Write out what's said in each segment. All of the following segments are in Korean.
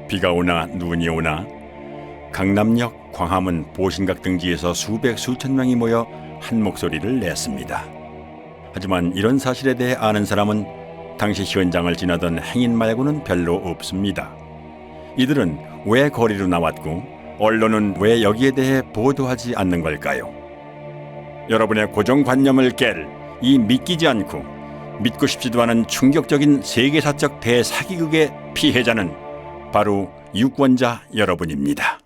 비가 오나 눈이 오나 강남역, 광화문, 보신각 등지에서 수백 수천 명이 모여 한 목소리를 냈습니다. 하지만 이런 사실에 대해 아는 사람은 당시 현장을 지나던 행인 말고는 별로 없습니다. 이들은 왜 거리로 나왔고 언론은 왜 여기에 대해 보도하지 않는 걸까요? 여러분의 고정관념을 깰 이 믿기지 않고 믿고 싶지도 않은 충격적인 세계사적 대사기극의 피해자는 바로 유권자 여러분입니다.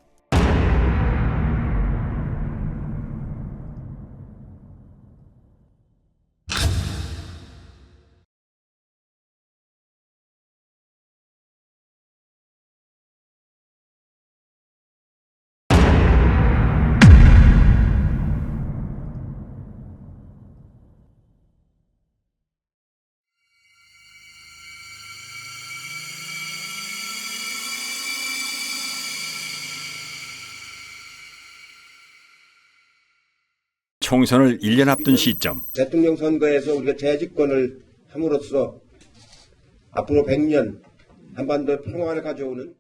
총선을 1년 앞둔 시점, 대통령 선거에서 우리가 재집권을 함으로써 앞으로 100년 한반도 평화를 가져오는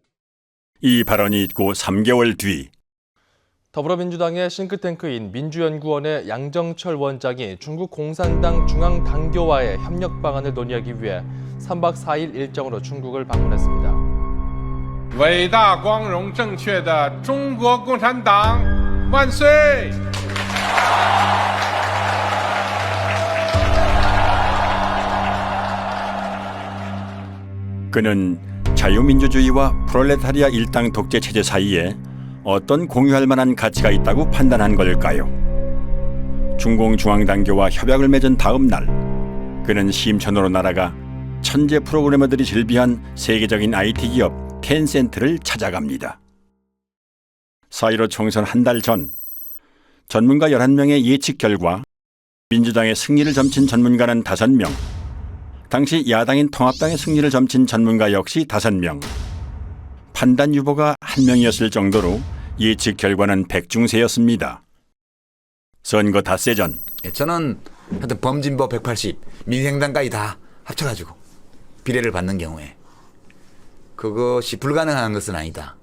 이 발언이 있고 3개월 뒤 더불어민주당의 싱크탱크인 민주연구원의 양정철 원장이 중국 공산당 중앙당교와의 협력 방안을 논의하기 위해 3박 4일 일정으로 중국을 방문했습니다. 伟大光荣正确的中国共产党万岁！ 그는 자유민주주의와 프롤레타리아 일당 독재 체제 사이에 어떤 공유할 만한 가치가 있다고 판단한 걸까요? 중공중앙당교와 협약을 맺은 다음 날 그는 심천으로 날아가 천재 프로그래머들이 즐비한 세계적인 IT 기업 텐센트를 찾아갑니다. 4.15 총선 한 달 전 전문가 11명의 예측 결과 민주당의 승리를 점친 전문가는 5명, 당시 야당인 통합당의 승리를 점친 전문가 역시 5명, 판단 유보가 1명이었을 정도로 예측 결과는 백중세였습니다. 선거 닷새 전 저는 하여튼 범진보 180, 민생당까지 다 합쳐가지고 비례를 받는 경우에 그것이 불가능한 것은 아니다.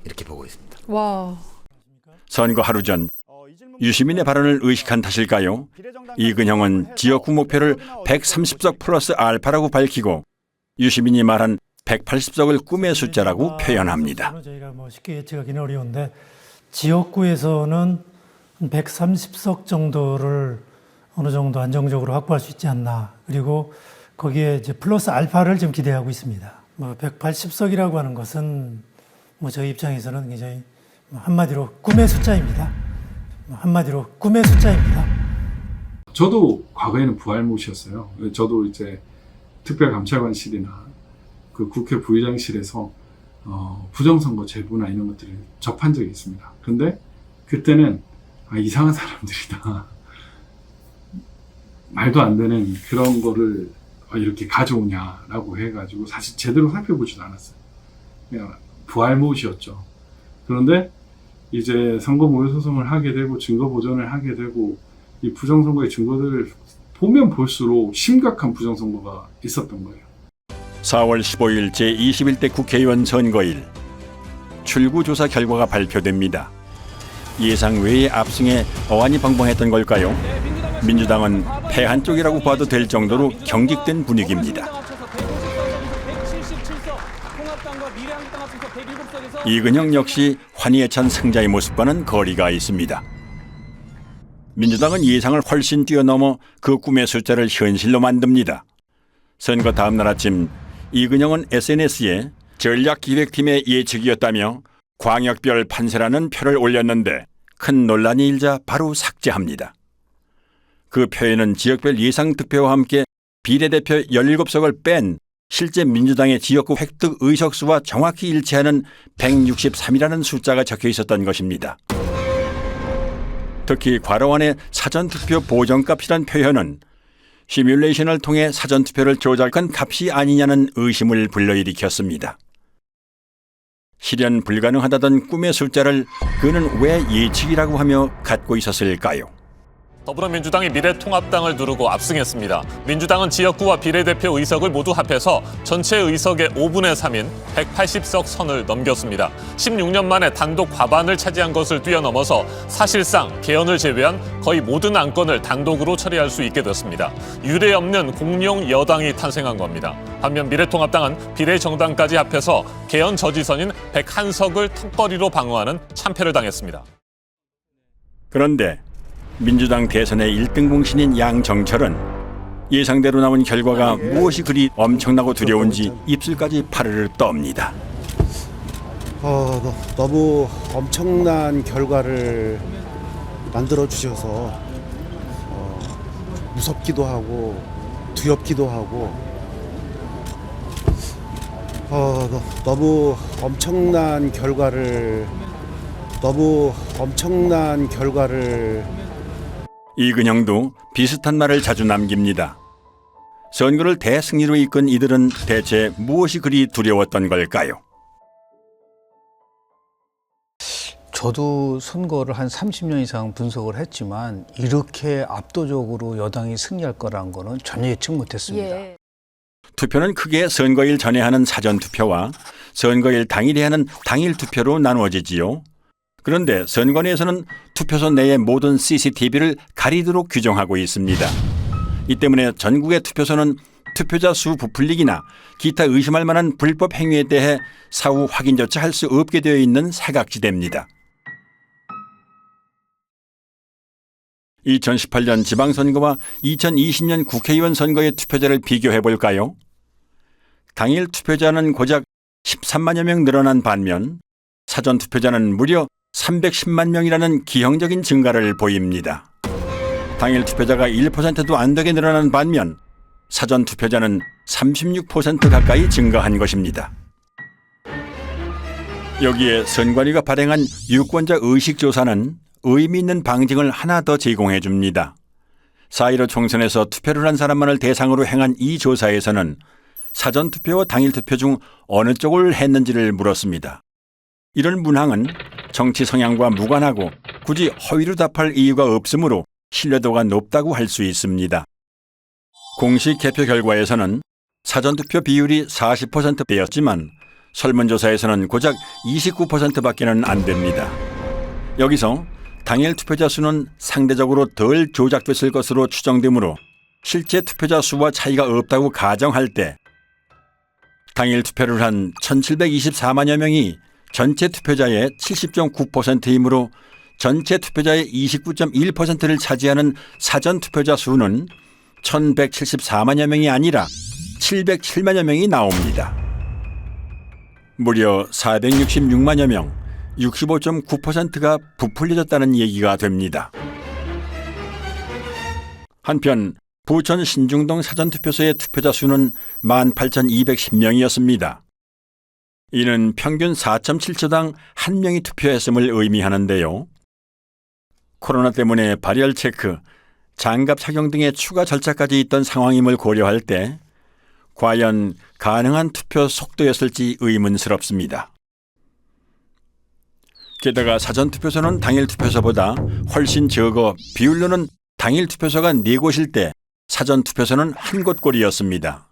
이렇게 보고 있습니다. 와. 선거 하루 전 유시민의 발언을 의식한 탓일까요? 이근형은 지역구 목표를 130석 플러스 알파라고 밝히고 유시민이 말한 180석을 꿈의 숫자라고 표현합니다. 저희가 쉽게 예측하기는 어려운데 지역구에서는 130석 정도를 어느 정도 안정적으로 확보할 수 있지 않나. 그리고 거기에 이제 플러스 알파를 좀 기대하고 있습니다. 180석이라고 하는 것은 저희 입장에서는 굉장히 한마디로 꿈의 숫자입니다. 한마디로 꿈의 숫자입니다. 저도 과거에는 부활못이었어요. 저도 이제 특별감찰관실이나 그 국회 부의장실에서 부정선거 제보나 이런 것들을 접한 적이 있습니다. 그런데 그때는 이상한 사람들이다. 말도 안 되는 그런 거를 이렇게 가져오냐라고 해가지고 사실 제대로 살펴보지도 않았어요. 그냥 부활못이었죠. 그런데 이제 선거 모의 소송을 하게 되고 증거 보전을 하게 되고 이 부정선거의 증거들을 보면 볼수록 심각한 부정선거가 있었던 거예요. 4월 15일 제21대 국회의원 선거일 출구조사 결과가 발표됩니다. 예상 외의 압승에 어안이 벙벙했던 걸까요? 민주당은 패한 쪽이라고 봐도 될 정도로 경직된 분위기입니다. 이근형 역시 환희에 찬 승자의 모습과는 거리가 있습니다. 민주당은 예상을 훨씬 뛰어넘어 그 꿈의 숫자를 현실로 만듭니다. 선거 다음 날 아침 이근형은 SNS에 전략기획팀의 예측이었다며 광역별 판세라는 표를 올렸는데 큰 논란이 일자 바로 삭제합니다. 그 표에는 지역별 예상 득표와 함께 비례대표 17석을 뺀 실제 민주당의 지역구 획득 의석수와 정확히 일치하는 163이라는 숫자가 적혀 있었던 것입니다. 특히 괄호 안에 사전투표 보정값이란 표현은 시뮬레이션을 통해 사전투표를 조작한 값이 아니냐는 의심을 불러일으켰습니다. 실현 불가능하다던 꿈의 숫자를 그는 왜 예측이라고 하며 갖고 있었을까요? 더불어민주당이 미래통합당을 누르고 압승했습니다. 민주당은 지역구와 비례대표 의석을 모두 합해서 전체 의석의 5분의 3인 180석 선을 넘겼습니다. 16년 만에 단독 과반을 차지한 것을 뛰어넘어서 사실상 개헌을 제외한 거의 모든 안건을 단독으로 처리할 수 있게 됐습니다. 유례없는 공룡 여당이 탄생한 겁니다. 반면 미래통합당은 비례정당까지 합해서 개헌 저지선인 101석을 턱걸이로 방어하는 참패를 당했습니다. 그런데 민주당 대선의 1등 공신인 양정철은 예상대로 나온 결과가 무엇이 그리 엄청나고 두려운지 입술까지 파르르 떱니다. 너무 엄청난 결과를 만들어 주셔서 무섭기도 하고 두렵기도 하고 너무 엄청난 결과를 이근영도 비슷한 말을 자주 남깁니다. 선거를 대승리로 이끈 이들은 대체 무엇이 그리 두려웠던 걸까요? 저도 선거를 한 30년 이상 분석을 했지만 이렇게 압도적으로 여당이 승리할 거라는 거는 전혀 예측 못했습니다. 예. 투표는 크게 선거일 전에 하는 사전투표와 선거일 당일에 하는 당일투표로 나누어지지요. 그런데 선관위에서는 투표소 내의 모든 CCTV를 가리도록 규정하고 있습니다. 이 때문에 전국의 투표소는 투표자 수 부풀리기나 기타 의심할 만한 불법 행위에 대해 사후 확인조차 할 수 없게 되어 있는 사각지대입니다. 2018년 지방선거와 2020년 국회의원 선거의 투표자를 비교해 볼까요? 당일 투표자는 고작 13만여 명 늘어난 반면 사전투표자는 무려 310만 명이라는 기형적인 증가를 보입니다. 당일 투표자가 1%도 안 되게 늘어난 반면 사전투표자는 36% 가까이 증가한 것입니다. 여기에 선관위가 발행한 유권자 의식조사는 의미 있는 방증을 하나 더 제공해 줍니다. 4.15 총선에서 투표를 한 사람만을 대상으로 행한 이 조사에서는 사전투표와 당일투표 중 어느 쪽을 했는지를 물었습니다. 이런 문항은 정치 성향과 무관하고 굳이 허위로 답할 이유가 없으므로 신뢰도가 높다고 할 수 있습니다. 공식 개표 결과에서는 사전투표 비율이 40%대였지만 설문조사에서는 고작 29%밖에는 안 됩니다. 여기서 당일 투표자 수는 상대적으로 덜 조작됐을 것으로 추정되므로 실제 투표자 수와 차이가 없다고 가정할 때 당일 투표를 한 1,724만여 명이 전체 투표자의 70.9%이므로 전체 투표자의 29.1%를 차지하는 사전 투표자 수는 1,174만여 명이 아니라 707만여 명이 나옵니다. 무려 466만여 명, 65.9%가 부풀려졌다는 얘기가 됩니다. 한편 부천 신중동 사전투표소의 투표자 수는 18,210명이었습니다. 이는 평균 4.7초당 1명이 투표했음을 의미하는데요. 코로나 때문에 발열 체크, 장갑 착용 등의 추가 절차까지 있던 상황임을 고려할 때 과연 가능한 투표 속도였을지 의문스럽습니다. 게다가 사전투표소는 당일투표소보다 훨씬 적어 비율로는 당일투표소가 4곳일 때 사전투표소는 1곳꼴이었습니다.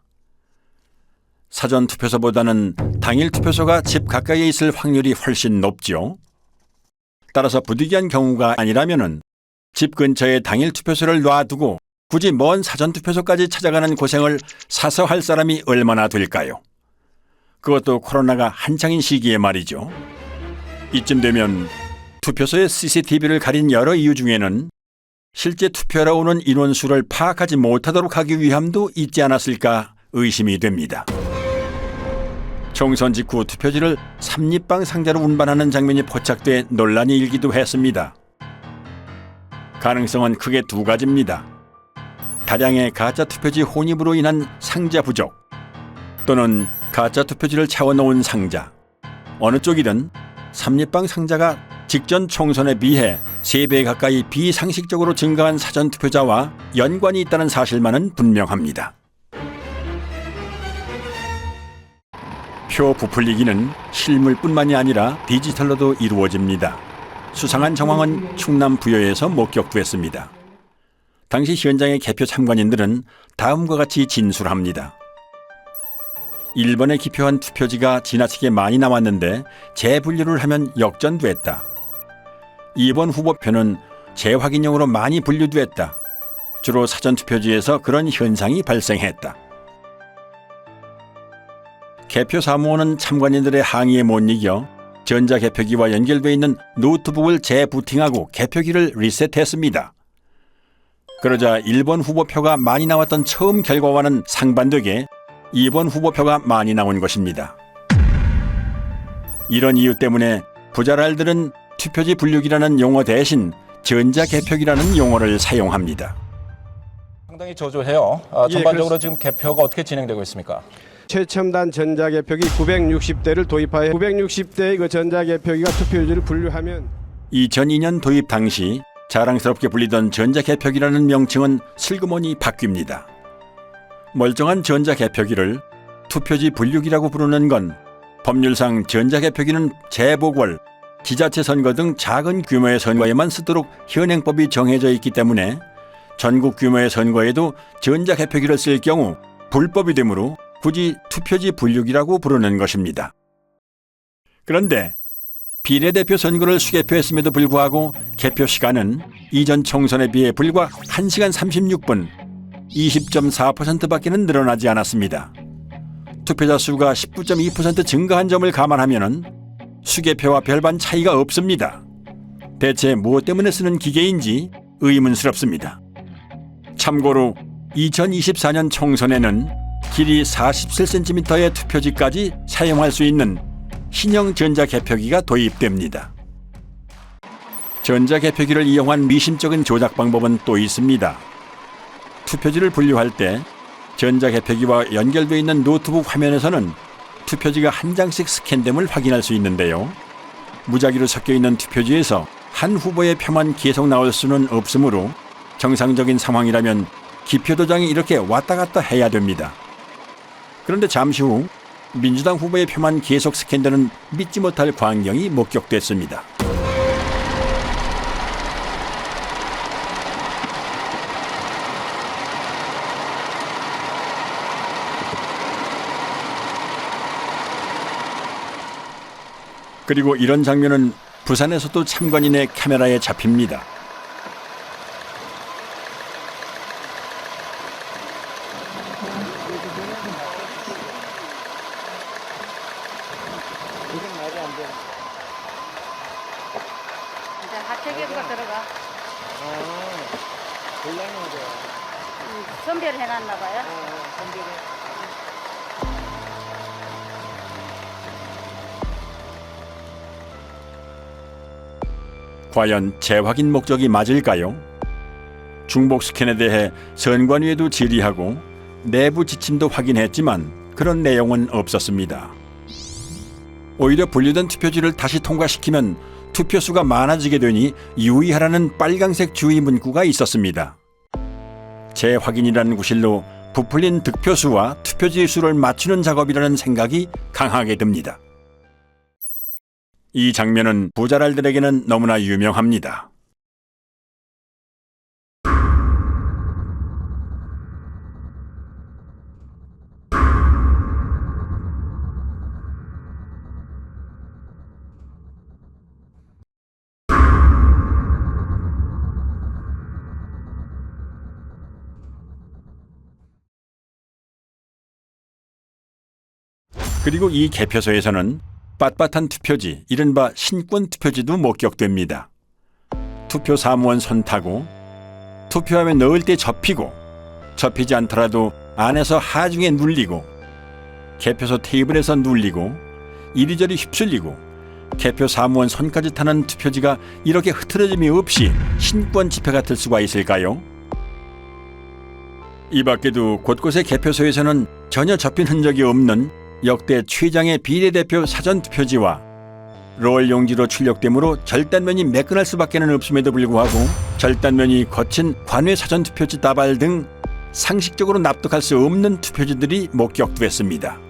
사전투표소보다는 당일투표소가 집 가까이에 있을 확률이 훨씬 높죠. 따라서 부득이한 경우가 아니라면은 집 근처에 당일투표소를 놔두고 굳이 먼 사전투표소까지 찾아가는 고생을 사서 할 사람이 얼마나 될까요? 그것도 코로나가 한창인 시기에 말이죠. 이쯤 되면 투표소의 CCTV를 가린 여러 이유 중에는 실제 투표하러 오는 인원수를 파악하지 못하도록 하기 위함도 있지 않았을까 의심이 됩니다. 총선 직후 투표지를 삼립방 상자로 운반하는 장면이 포착돼 논란이 일기도 했습니다. 가능성은 크게 두 가지입니다. 다량의 가짜 투표지 혼입으로 인한 상자 부족 또는 가짜 투표지를 채워놓은 상자. 어느 쪽이든 삼립방 상자가 직전 총선에 비해 3배 가까이 비상식적으로 증가한 사전투표자와 연관이 있다는 사실만은 분명합니다. 표 부풀리기는 실물뿐만이 아니라 디지털로도 이루어집니다. 수상한 정황은 충남 부여에서 목격됐습니다. 당시 현장의 개표 참관인들은 다음과 같이 진술합니다. 1번에 기표한 투표지가 지나치게 많이 나왔는데 재분류를 하면 역전됐다. 2번 후보표는 재확인용으로 많이 분류됐다. 주로 사전투표지에서 그런 현상이 발생했다. 개표 사무원은 참관인들의 항의에 못 이겨 전자개표기와 연결되어 있는 노트북을 재부팅하고 개표기를 리셋했습니다. 그러자 1번 후보표가 많이 나왔던 처음 결과와는 상반되게 2번 후보표가 많이 나온 것입니다. 이런 이유 때문에 부자랄들은 투표지 분류기라는 용어 대신 전자개표기라는 용어를 사용합니다. 상당히 저조해요. 전반적으로 지금 개표가 어떻게 진행되고 있습니까? 최첨단 전자개표기 960대를 도입하여 960대의 그 전자개표기가 투표지를 분류하면 2002년 도입 당시 자랑스럽게 불리던 전자개표기라는 명칭은 슬그머니 바뀝니다. 멀쩡한 전자개표기를 투표지 분류기라고 부르는 건 법률상 전자개표기는 재보궐, 지자체 선거 등 작은 규모의 선거에만 쓰도록 현행법이 정해져 있기 때문에 전국 규모의 선거에도 전자개표기를 쓸 경우 불법이 되므로 굳이 투표지 분류기라고 부르는 것입니다. 그런데 비례대표 선거를 수개표했음에도 불구하고 개표 시간은 이전 총선에 비해 불과 1시간 36분, 20.4%밖에는 늘어나지 않았습니다. 투표자 수가 19.2% 증가한 점을 감안하면 수개표와 별반 차이가 없습니다. 대체 무엇 때문에 쓰는 기계인지 의문스럽습니다. 참고로 2024년 총선에는 길이 47cm의 투표지까지 사용할 수 있는 신형 전자개표기가 도입됩니다. 전자개표기를 이용한 미심쩍은 조작 방법은 또 있습니다. 투표지를 분류할 때 전자개표기와 연결되어 있는 노트북 화면에서는 투표지가 한 장씩 스캔됨을 확인할 수 있는데요. 무작위로 섞여 있는 투표지에서 한 후보의 표만 계속 나올 수는 없으므로 정상적인 상황이라면 기표도장이 이렇게 왔다 갔다 해야 됩니다. 그런데 잠시 후 민주당 후보의 표만 계속 스캔되는 믿지 못할 광경이 목격됐습니다. 그리고 이런 장면은 부산에서도 참관인의 카메라에 잡힙니다. 이제 하체계부가 들어가. 선별을 해놨나 봐요. 과연 재확인 목적이 맞을까요? 중복 스캔에 대해 선관위에도 질의하고 내부 지침도 확인했지만 그런 내용은 없었습니다. 오히려 분류된 투표지를 다시 통과시키면 투표수가 많아지게 되니 유의하라는 빨간색 주의 문구가 있었습니다. 재확인이라는 구실로 부풀린 득표수와 투표지 수를 맞추는 작업이라는 생각이 강하게 듭니다. 이 장면은 부자랄들에게는 너무나 유명합니다. 그리고 이 개표소에서는 빳빳한 투표지, 이른바 신권 투표지도 목격됩니다. 투표 사무원 손 타고 투표함에 넣을 때 접히고 접히지 않더라도 안에서 하중에 눌리고 개표소 테이블에서 눌리고 이리저리 휩쓸리고 개표 사무원 손까지 타는 투표지가 이렇게 흐트러짐이 없이 신권 지폐 같을 수가 있을까요? 이 밖에도 곳곳의 개표소에서는 전혀 접힌 흔적이 없는 역대 최장의 비례대표 사전투표지와 롤 용지로 출력되므로 절단면이 매끈할 수밖에는 없음에도 불구하고 절단면이 거친 관외 사전투표지 다발 등 상식적으로 납득할 수 없는 투표지들이 목격됐습니다.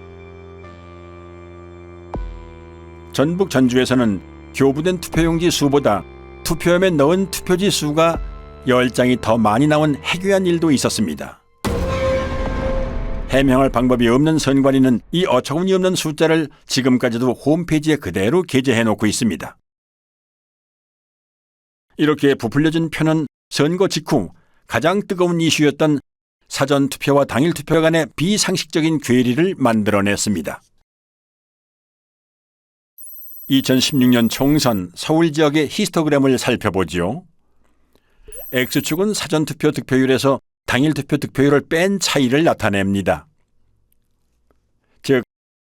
전북 전주에서는 교부된 투표용지 수보다 투표함에 넣은 투표지 수가 10장이 더 많이 나온 해괴한 일도 있었습니다. 해명할 방법이 없는 선관위는 이 어처구니 없는 숫자를 지금까지도 홈페이지에 그대로 게재해놓고 있습니다. 이렇게 부풀려진 표는 선거 직후 가장 뜨거운 이슈였던 사전투표와 당일투표 간의 비상식적인 괴리를 만들어냈습니다. 2016년 총선 서울 지역의 히스토그램을 살펴보지요. X축은 사전투표 득표율에서 당일투표 득표율을 뺀 차이를 나타냅니다. 즉,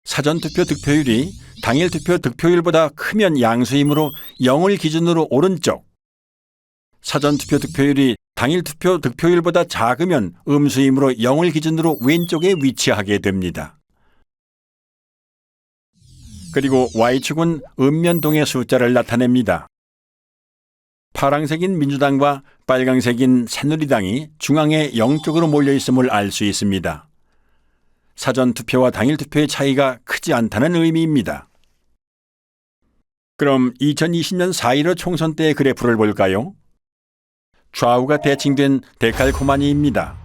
사전투표 득표율이 당일투표 득표율보다 크면 양수이므로 0을 기준으로 오른쪽, 사전투표 득표율이 당일투표 득표율보다 작으면 음수이므로 0을 기준으로 왼쪽에 위치하게 됩니다. 그리고 Y축은 읍면동의 숫자를 나타냅니다. 파랑색인 민주당과 빨강색인 새누리당이 중앙에 0쪽으로 몰려있음을 알 수 있습니다. 사전투표와 당일투표의 차이가 크지 않다는 의미입니다. 그럼 2020년 4.15 총선 때의 그래프를 볼까요? 좌우가 대칭된 데칼코마니입니다.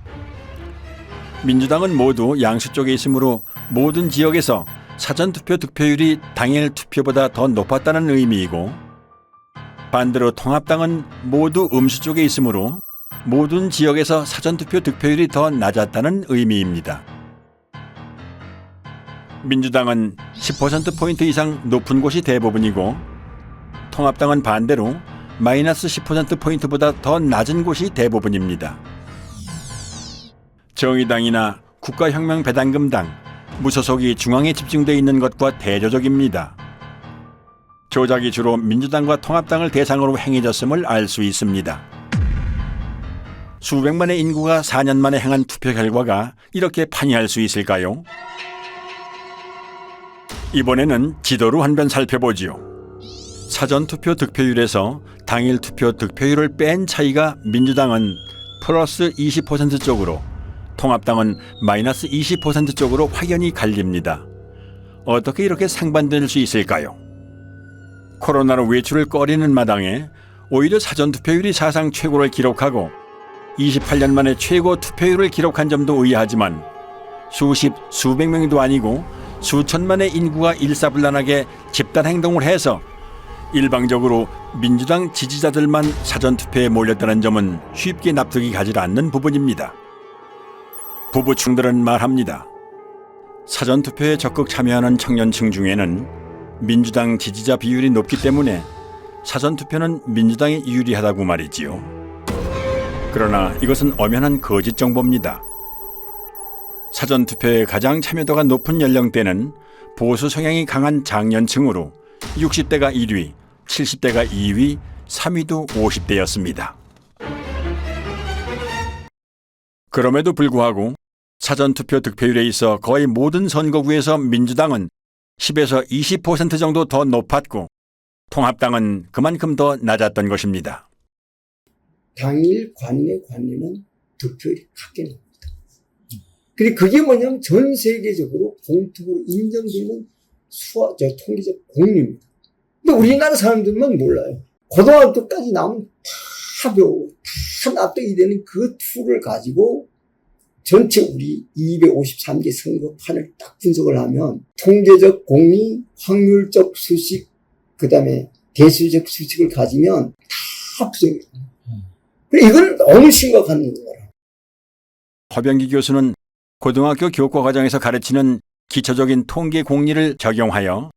민주당은 모두 양수 쪽에 있으므로 모든 지역에서 사전투표 득표율이 당일 투표보다 더 높았다는 의미이고, 반대로 통합당은 모두 음수 쪽에 있으므로 모든 지역에서 사전투표 득표율이 더 낮았다는 의미입니다. 민주당은 10%포인트 이상 높은 곳이 대부분이고, 통합당은 반대로 마이너스 10%포인트보다 더 낮은 곳이 대부분입니다. 정의당이나 국가혁명배당금당, 무소속이 중앙에 집중되어 있는 것과 대조적입니다. 조작이 주로 민주당과 통합당을 대상으로 행해졌음을 알 수 있습니다. 수백만의 인구가 4년 만에 행한 투표 결과가 이렇게 판이할 수 있을까요? 이번에는 지도로 한 번 살펴보지요. 사전투표 득표율에서 당일투표 득표율을 뺀 차이가 민주당은 플러스 20% 쪽으로, 통합당은 마이너스 20% 쪽으로 확연히 갈립니다. 어떻게 이렇게 상반될 수 있을까요? 코로나로 외출을 꺼리는 마당에 오히려 사전투표율이 사상 최고를 기록하고 28년 만에 최고 투표율을 기록한 점도 의아하지만, 수십, 수백 명도 아니고 수천만의 인구가 일사불란하게 집단행동을 해서 일방적으로 민주당 지지자들만 사전투표에 몰렸다는 점은 쉽게 납득이 가지 않는 부분입니다. 부부층들은 말합니다. 사전투표에 적극 참여하는 청년층 중에는 민주당 지지자 비율이 높기 때문에 사전투표는 민주당이 유리하다고 말이지요. 그러나 이것은 엄연한 거짓 정보입니다. 사전투표에 가장 참여도가 높은 연령대는 보수 성향이 강한 장년층으로 60대가 1위, 70대가 2위, 3위도 50대였습니다. 그럼에도 불구하고 사전투표 득표율에 있어 거의 모든 선거구에서 민주당은 10에서 20% 정도 더 높았고, 통합당은 그만큼 더 낮았던 것입니다. 당일 관내는 득표율이 크게 납니다. 근데 그게 뭐냐면 전 세계적으로 공통으로 인정되는 통계적 공리입니다. 근데 우리나라 사람들만 몰라요. 고등학교까지 나오면 다 배우고 다 납득이 되는 그 툴을 가지고 전체 우리 253개 선거판을 딱 분석을 하면 통계적 공리, 확률적 수식, 그 다음에 대수적 수식을 가지면 다 부정해요. 이건 너무 심각한 거라. 허병기 교수는 고등학교 교과 과정에서 가르치는 기초적인 통계 공리를 적용하여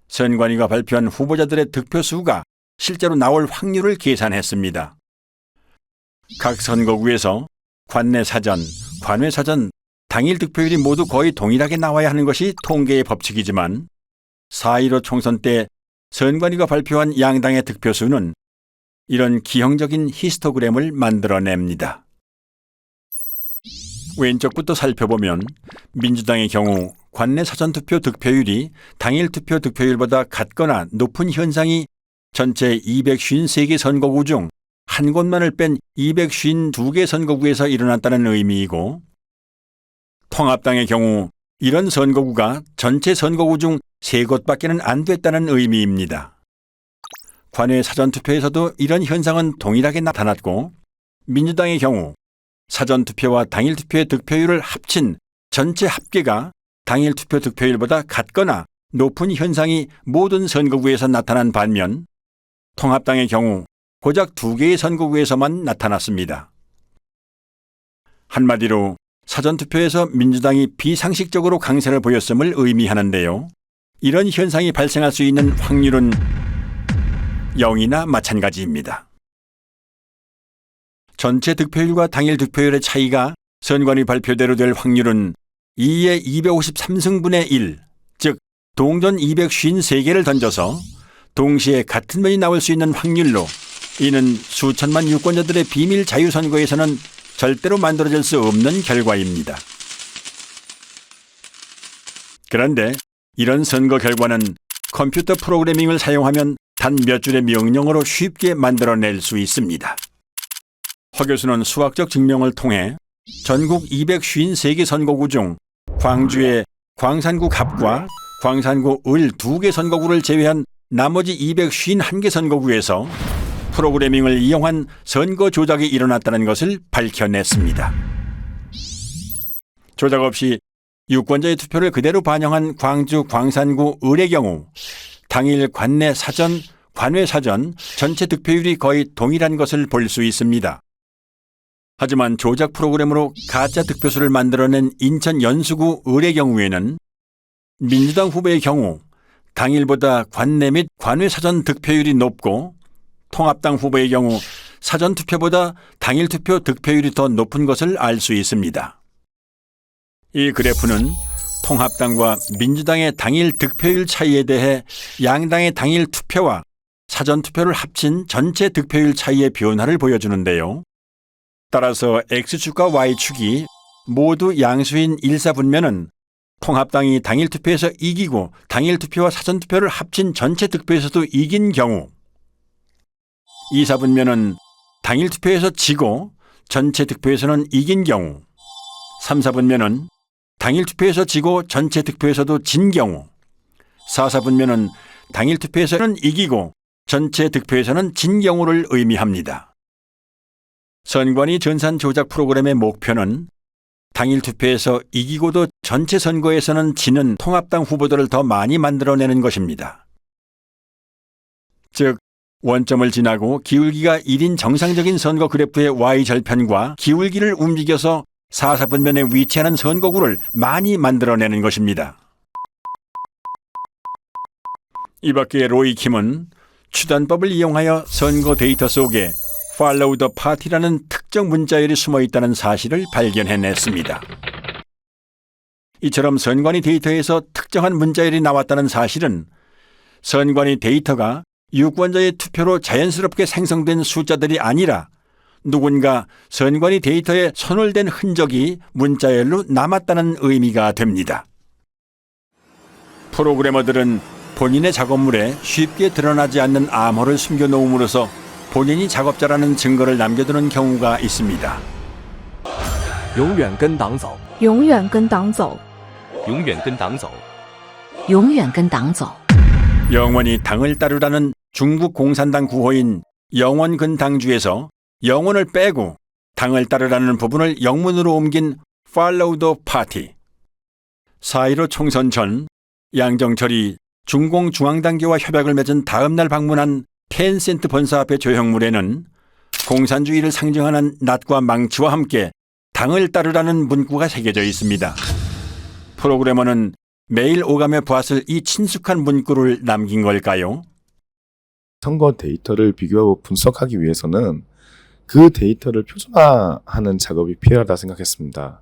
선관위가 발표한 후보자들의 득표 수가 실제로 나올 확률을 계산했습니다. 각 선거구에서 관내 사전, 관외 사전, 당일 득표율이 모두 거의 동일하게 나와야 하는 것이 통계의 법칙이지만 4.15 총선 때 선관위가 발표한 양당의 득표 수는 이런 기형적인 히스토그램을 만들어냅니다. 왼쪽부터 살펴보면 민주당의 경우 관내 사전투표 득표율이 당일 투표 득표율보다 같거나 높은 현상이 전체 253개 선거구 중 한 곳만을 뺀 252개 선거구에서 일어났다는 의미이고, 통합당의 경우 이런 선거구가 전체 선거구 중 3곳밖에는 안 됐다는 의미입니다. 관외 사전투표에서도 이런 현상은 동일하게 나타났고, 민주당의 경우 사전투표와 당일투표의 득표율을 합친 전체 합계가 당일투표 득표율보다 같거나 높은 현상이 모든 선거구에서 나타난 반면 통합당의 경우 고작 2개의 선거구에서만 나타났습니다. 한마디로 사전투표에서 민주당이 비상식적으로 강세를 보였음을 의미하는데요. 이런 현상이 발생할 수 있는 확률은 0이나 마찬가지입니다. 전체 득표율과 당일 득표율의 차이가 선관위 발표대로 될 확률은 2의 253승분의 1, 즉 동전 253개를 던져서 동시에 같은 면이 나올 수 있는 확률로 이는 수천만 유권자들의 비밀 자유선거에서는 절대로 만들어질 수 없는 결과입니다. 그런데 이런 선거 결과는 컴퓨터 프로그래밍을 사용하면 단 몇 줄의 명령어로 쉽게 만들어낼 수 있습니다. 허 교수는 수학적 증명을 통해 전국 253개 선거구 중 광주의 광산구 갑과 광산구 을 2개 선거구를 제외한 나머지 251개 선거구에서 프로그래밍을 이용한 선거 조작이 일어났다는 것을 밝혀냈습니다. 조작 없이 유권자의 투표를 그대로 반영한 광주 광산구 을의 경우 당일 관내 사전, 관외 사전 전체 득표율이 거의 동일한 것을 볼 수 있습니다. 하지만 조작 프로그램으로 가짜 득표수를 만들어낸 인천 연수구 을의 경우에는 민주당 후보의 경우 당일보다 관내 및 관외 사전 득표율이 높고 통합당 후보의 경우 사전 투표보다 당일 투표 득표율이 더 높은 것을 알 수 있습니다. 이 그래프는 통합당과 민주당의 당일 득표율 차이에 대해 양당의 당일 투표와 사전 투표를 합친 전체 득표율 차이의 변화를 보여주는데요. 따라서 X축과 Y축이 모두 양수인 일사분면은 통합당이 당일 투표에서 이기고 당일 투표와 사전 투표를 합친 전체 득표에서도 이긴 경우, 이사분면은 당일 투표에서 지고 전체 득표에서는 이긴 경우, 삼사분면은 당일 투표에서 지고 전체 득표에서도 진 경우, 사사분면은 당일 투표에서는 이기고 전체 득표에서는 진 경우를 의미합니다. 선관위 전산 조작 프로그램의 목표는 당일 투표에서 이기고도 전체 선거에서는 지는 통합당 후보들을 더 많이 만들어내는 것입니다. 즉, 원점을 지나고 기울기가 1인 정상적인 선거 그래프의 Y절편과 기울기를 움직여서 사사분면에 위치하는 선거구를 많이 만들어내는 것입니다. 이 밖에 로이킴은 추단법을 이용하여 선거 데이터 속에 Follow the Party라는 특정 문자열이 숨어 있다는 사실을 발견해냈습니다. 이처럼 선관위 데이터에서 특정한 문자열이 나왔다는 사실은 선관위 데이터가 유권자의 투표로 자연스럽게 생성된 숫자들이 아니라 누군가 선관위 데이터에 손을 댄 흔적이 문자열로 남았다는 의미가 됩니다. 프로그래머들은 본인의 작업물에 쉽게 드러나지 않는 암호를 숨겨놓음으로써 본인이 작업자라는 증거를 남겨두는 경우가 있습니다. 永远跟党走永远跟党走永远跟党走永远跟党走 영원히 당을 따르라는 중국 공산당 구호인 영원근당주에서 영원을 빼고 당을 따르라는 부분을 영문으로 옮긴 Follow the Party. 4.15 총선 전 양정철이 중공중앙당교와 협약을 맺은 다음 날 방문한 텐센트 본사 앞의 조형물에는 공산주의를 상징하는 낫과 망치와 함께 당을 따르라는 문구가 새겨져 있습니다. 프로그래머는 매일 오가며 보았을 이 친숙한 문구를 남긴 걸까요? 선거 데이터를 비교하고 분석하기 위해서는 그 데이터를 표준화하는 작업이 필요하다 생각했습니다.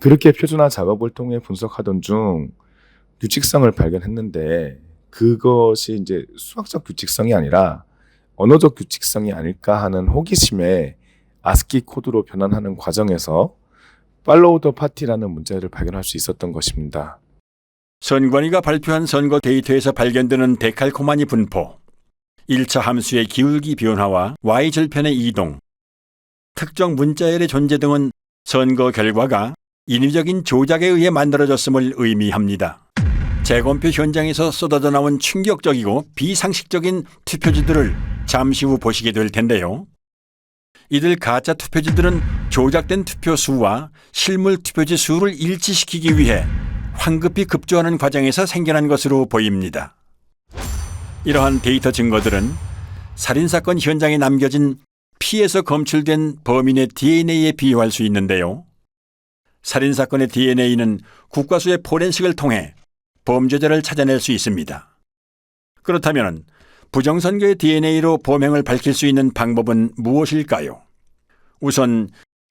그렇게 표준화 작업을 통해 분석하던 중 규칙성을 발견했는데 그것이 이제 수학적 규칙성이 아니라 언어적 규칙성이 아닐까 하는 호기심에 아스키 코드로 변환하는 과정에서 Follow the Party라는 문자를 발견할 수 있었던 것입니다. 선관위가 발표한 선거 데이터에서 발견되는 데칼코마니 분포, 1차 함수의 기울기 변화와 Y절편의 이동, 특정 문자열의 존재 등은 선거 결과가 인위적인 조작에 의해 만들어졌음을 의미합니다. 재검표 현장에서 쏟아져 나온 충격적이고 비상식적인 투표지들을 잠시 후 보시게 될 텐데요. 이들 가짜 투표지들은 조작된 투표수와 실물 투표지 수를 일치시키기 위해 황급히 급조하는 과정에서 생겨난 것으로 보입니다. 이러한 데이터 증거들은 살인사건 현장에 남겨진 피에서 검출된 범인의 DNA에 비유할 수 있는데요. 살인사건의 DNA는 국과수의 포렌식을 통해 범죄자를 찾아낼 수 있습니다. 그렇다면 부정선거의 DNA로 범행을 밝힐 수 있는 방법은 무엇일까요? 우선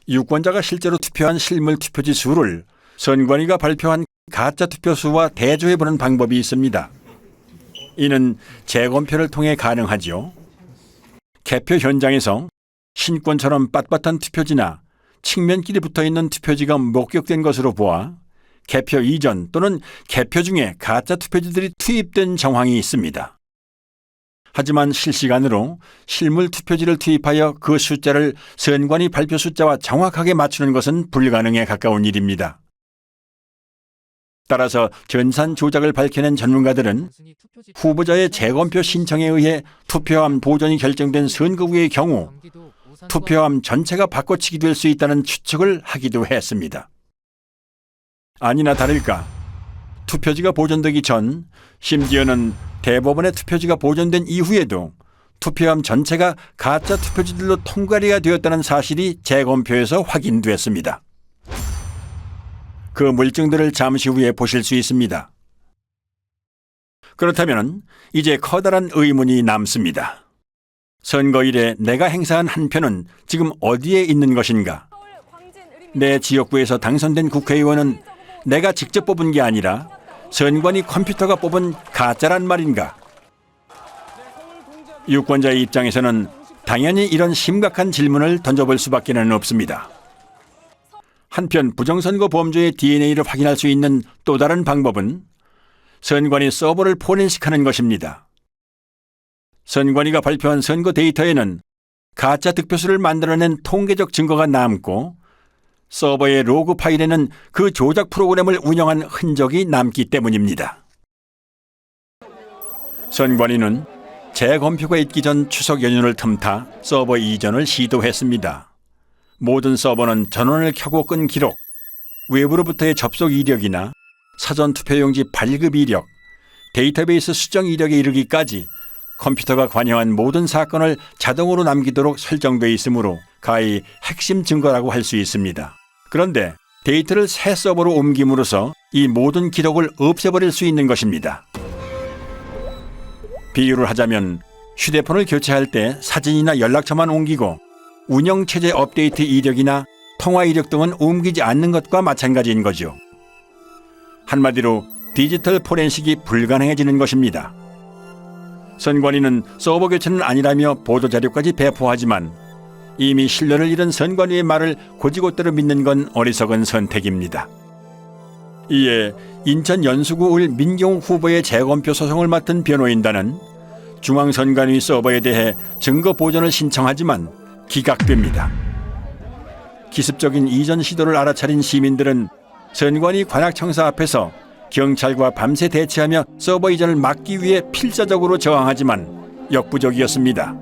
유권자가 실제로 투표한 실물 투표지 수를 선관위가 발표한 가짜 투표수와 대조해보는 방법이 있습니다. 이는 재검표를 통해 가능하지요. 개표 현장에서 신권처럼 빳빳한 투표지나 측면끼리 붙어있는 투표지가 목격된 것으로 보아 개표 이전 또는 개표 중에 가짜 투표지들이 투입된 정황이 있습니다. 하지만 실시간으로 실물 투표지를 투입하여 그 숫자를 선관위 발표 숫자와 정확하게 맞추는 것은 불가능에 가까운 일입니다. 따라서 전산 조작을 밝혀낸 전문가들은 후보자의 재검표 신청에 의해 투표함 보존이 결정된 선거구의 경우 투표함 전체가 바꿔치기 될 수 있다는 추측을 하기도 했습니다. 아니나 다를까 투표지가 보존되기 전, 심지어는 대법원의 투표지가 보존된 이후에도 투표함 전체가 가짜 투표지들로 통과리가 되었다는 사실이 재검표에서 확인됐습니다. 그 물증들을 잠시 후에 보실 수 있습니다. 그렇다면 이제 커다란 의문이 남습니다. 선거일에 내가 행사한 한 표는 지금 어디에 있는 것인가? 내 지역구에서 당선된 국회의원은 내가 직접 뽑은 게 아니라 선관위 컴퓨터가 뽑은 가짜란 말인가? 유권자의 입장에서는 당연히 이런 심각한 질문을 던져볼 수밖에는 없습니다. 한편 부정선거 범죄의 DNA를 확인할 수 있는 또 다른 방법은 선관위 서버를 포렌식하는 것입니다. 선관위가 발표한 선거 데이터에는 가짜 득표수를 만들어낸 통계적 증거가 남고 서버의 로그 파일에는 그 조작 프로그램을 운영한 흔적이 남기 때문입니다. 선관위는 재검표가 있기 전 추석 연휴를 틈타 서버 이전을 시도했습니다. 모든 서버는 전원을 켜고 끈 기록, 외부로부터의 접속 이력이나 사전 투표용지 발급 이력, 데이터베이스 수정 이력에 이르기까지 컴퓨터가 관여한 모든 사건을 자동으로 남기도록 설정되어 있으므로 가히 핵심 증거라고 할 수 있습니다. 그런데 데이터를 새 서버로 옮김으로써 이 모든 기록을 없애버릴 수 있는 것입니다. 비유를 하자면 휴대폰을 교체할 때 사진이나 연락처만 옮기고 운영체제 업데이트 이력이나 통화 이력 등은 옮기지 않는 것과 마찬가지인 거죠. 한마디로 디지털 포렌식이 불가능해지는 것입니다. 선관위는 서버 교체는 아니라며 보도자료까지 배포하지만 이미 신뢰를 잃은 선관위의 말을 곧이곧대로 믿는 건 어리석은 선택입니다. 이에 인천 연수구 을 민경욱 후보의 재검표 소송을 맡은 변호인단은 중앙선관위 서버에 대해 증거 보존을 신청하지만 기각됩니다. 기습적인 이전 시도를 알아차린 시민들은 선관위 관악청사 앞에서 경찰과 밤새 대치하며 서버 이전을 막기 위해 필사적으로 저항하지만 역부족이었습니다.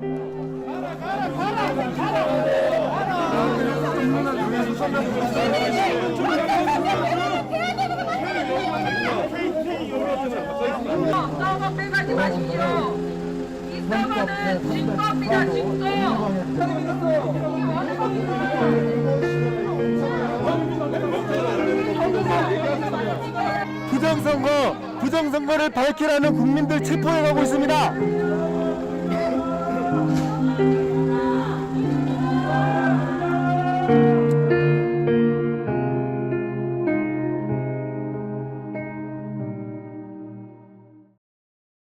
부정선거를 밝히라는 국민들 체포해가고 있습니다.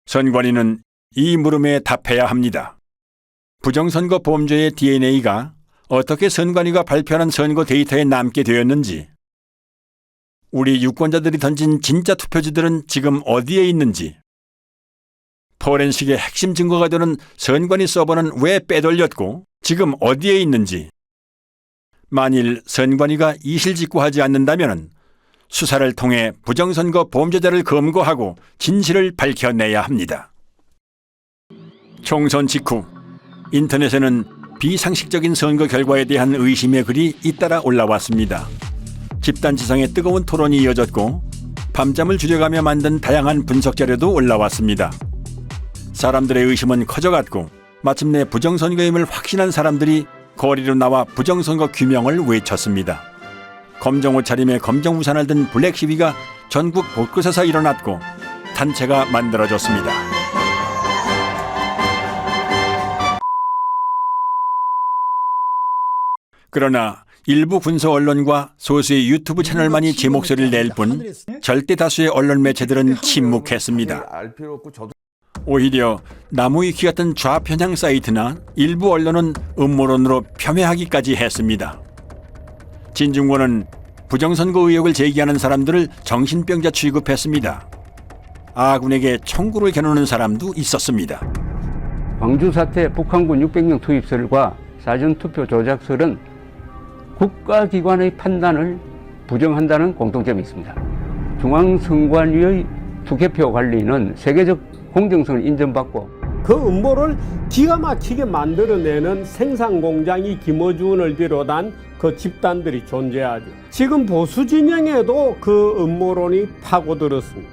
선관위는 이 물음에 답해야 합니다. 부정선거 범죄의 DNA가 어떻게 선관위가 발표하는 선거 데이터에 남게 되었는지, 우리 유권자들이 던진 진짜 투표지들은 지금 어디에 있는지, 포렌식의 핵심 증거가 되는 선관위 서버는 왜 빼돌렸고 지금 어디에 있는지, 만일 선관위가 이실직고하지 않는다면 수사를 통해 부정선거 범죄자를 검거하고 진실을 밝혀내야 합니다. 총선 직후 인터넷에는 비상식적인 선거 결과에 대한 의심의 글이 잇따라 올라왔습니다. 집단 지성의 뜨거운 토론이 이어졌고 밤잠을 줄여가며 만든 다양한 분석 자료도 올라왔습니다. 사람들의 의심은 커져갔고 마침내 부정선거임을 확신한 사람들이 거리로 나와 부정선거 규명을 외쳤습니다. 검정 옷차림에 검정 우산을 든 블랙 시위가 전국 곳곳에서 일어났고 단체가 만들어졌습니다. 그러나 일부 군소 언론과 소수의 유튜브 채널만이 제 목소리를 낼 뿐 절대 다수의 언론 매체들은 침묵했습니다. 오히려 나무위키 같은 좌편향 사이트나 일부 언론은 음모론으로 폄훼하기까지 했습니다. 진중권은 부정선거 의혹을 제기하는 사람들을 정신병자 취급했습니다. 아군에게 총구를 겨누는 사람도 있었습니다. 광주 사태 북한군 600명 투입설과 사전투표 조작설은 국가기관의 판단을 부정한다는 공통점이 있습니다. 중앙선관위의 투개표 관리는 세계적 공정성을 인정받고 그 음모를 기가 막히게 만들어내는 생산공장이 김어준을 비롯한 그 집단들이 존재하죠. 지금 보수 진영에도 그 음모론이 파고들었습니다.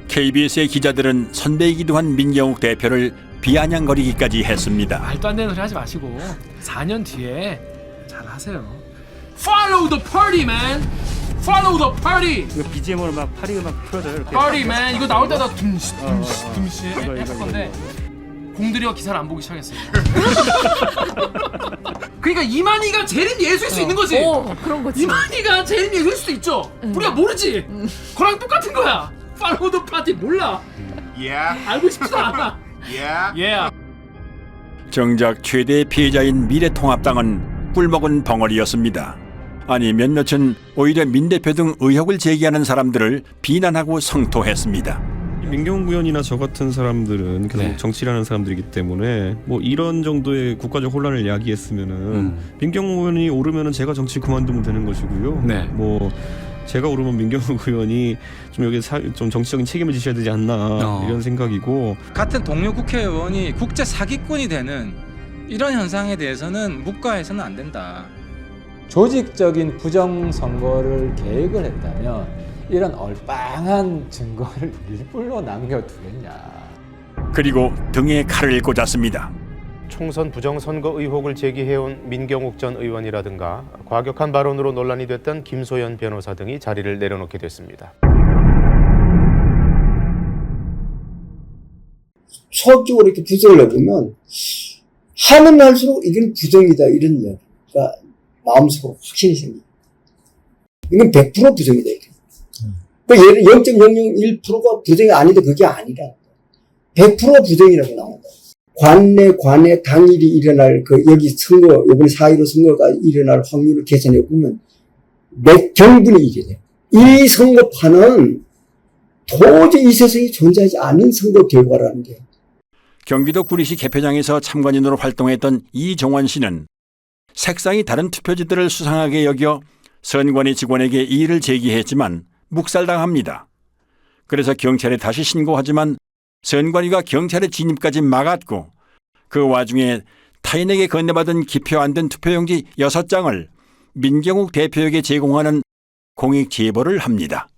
KBS의 기자들은 선배이기도 한 민경욱 대표를 비아냥거리기까지 했습니다. 말도 안 되는 소리 하지 마시고 4년 뒤에 잘 하세요. Follow the party, man. Follow the party. 이거 BGM으로 막 파리가 막 풀어져요. 이렇게. Party, man. 이거 나올 때다 둠시 할 건데 공들여 기사를 안 보기 시작했어요. 그러니까 이만희가 재림 예수일 수 있는 거지. 그런 거지. 이만희가 재림 예수일 수도 있죠. 우리가 모르지. 그랑 똑같은 거야. Follow the party 몰라. 알고 싶지도 않아. 정작 최대의 피해자인 미래통합당은 꿀먹은 벙어리였습니다. 아니 몇몇은 오히려 민 대표 등 의혹을 제기하는 사람들을 비난하고 성토했습니다. 민경욱 의원이나 저 같은 사람들은 계속 정치를 하는 사람들이기 때문에 뭐 이런 정도의 국가적 혼란을 야기했으면은 민경욱 의원이 오르면은 제가 정치 그만두면 되는 것이고요. 뭐 제가 오르면 민경욱 의원이 좀 여기 좀 정치적인 책임을 지셔야 되지 않나 이런 생각이고, 같은 동료 국회의원이 국제 사기꾼이 되는 이런 현상에 대해서는 묵과해서는 안 된다. 조직적인 부정선거를 계획을 했다면 이런 얼빵한 증거를 일부러 남겨두겠냐. 그리고 등에 칼을 꽂았습니다. 총선 부정선거 의혹을 제기해온 민경욱 전 의원이라든가 과격한 발언으로 논란이 됐던 김소연 변호사 등이 자리를 내려놓게 됐습니다. 수학적으로 이렇게 분석을 해보면 하면 할수록 이건 부정이다 이런 얘기가 마음속으로 확신이 생깁니다. 이건 100% 부정이다. 이게. 그 예를 0.001%가 부정이 아닌데 그게 아니라 100% 부정이라고 나온다. 관내 당일이 일어날 여기 선거 이번에 4.15 선거가 일어날 확률을 계산해 보면 몇 경분의 1이 돼요. 이 선거판은 도저히 이 세상에 존재하지 않는 선거 결과라는 게. 경기도 구리시 개표장에서 참관인으로 활동했던 이종원 씨는 색상이 다른 투표지들을 수상하게 여겨 선관위 직원에게 이의를 제기했지만 묵살당합니다. 그래서 경찰에 다시 신고하지만 선관위가 경찰의 진입까지 막았고 그 와중에 타인에게 건네받은 기표 안 된 투표용지 6장을 민경욱 대표에게 제공하는 공익 제보를 합니다.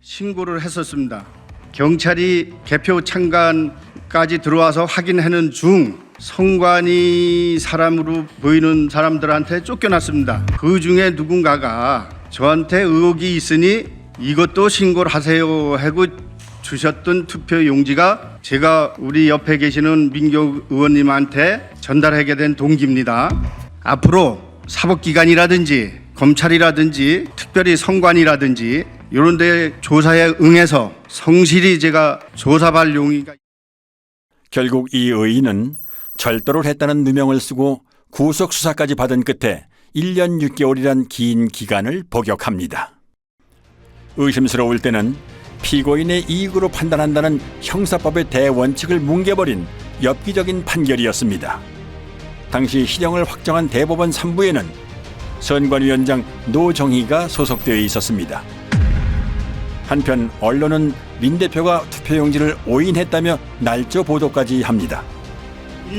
신고를 했었습니다. 경찰이 개표 참관까지 들어와서 확인하는 중 선관위 사람으로 보이는 사람들한테 쫓겨났습니다. 그 중에 누군가가 저한테 의혹이 있으니 이것도 신고를 하세요 하고 주셨던 투표 용지가 제가 우리 옆에 계시는 민경욱 의원님한테 전달하게 된 동기입니다. 앞으로 사법기관이라든지 검찰이라든지 특별히 선관위라든지 이런 데 조사에 응해서 성실히 제가 조사할 용의가. 결국 이 의인은 절도를 했다는 누명을 쓰고 구속수사까지 받은 끝에 1년 6개월이란 긴 기간을 복역합니다. 의심스러울 때는 피고인의 이익으로 판단한다는 형사법의 대원칙을 뭉개버린 엽기적인 판결이었습니다. 당시 실형을 확정한 대법원 3부에는 선관위원장 노정희가 소속되어 있었습니다. 한편 언론은 민 대표가 투표용지를 오인했다며 날조 보도까지 합니다.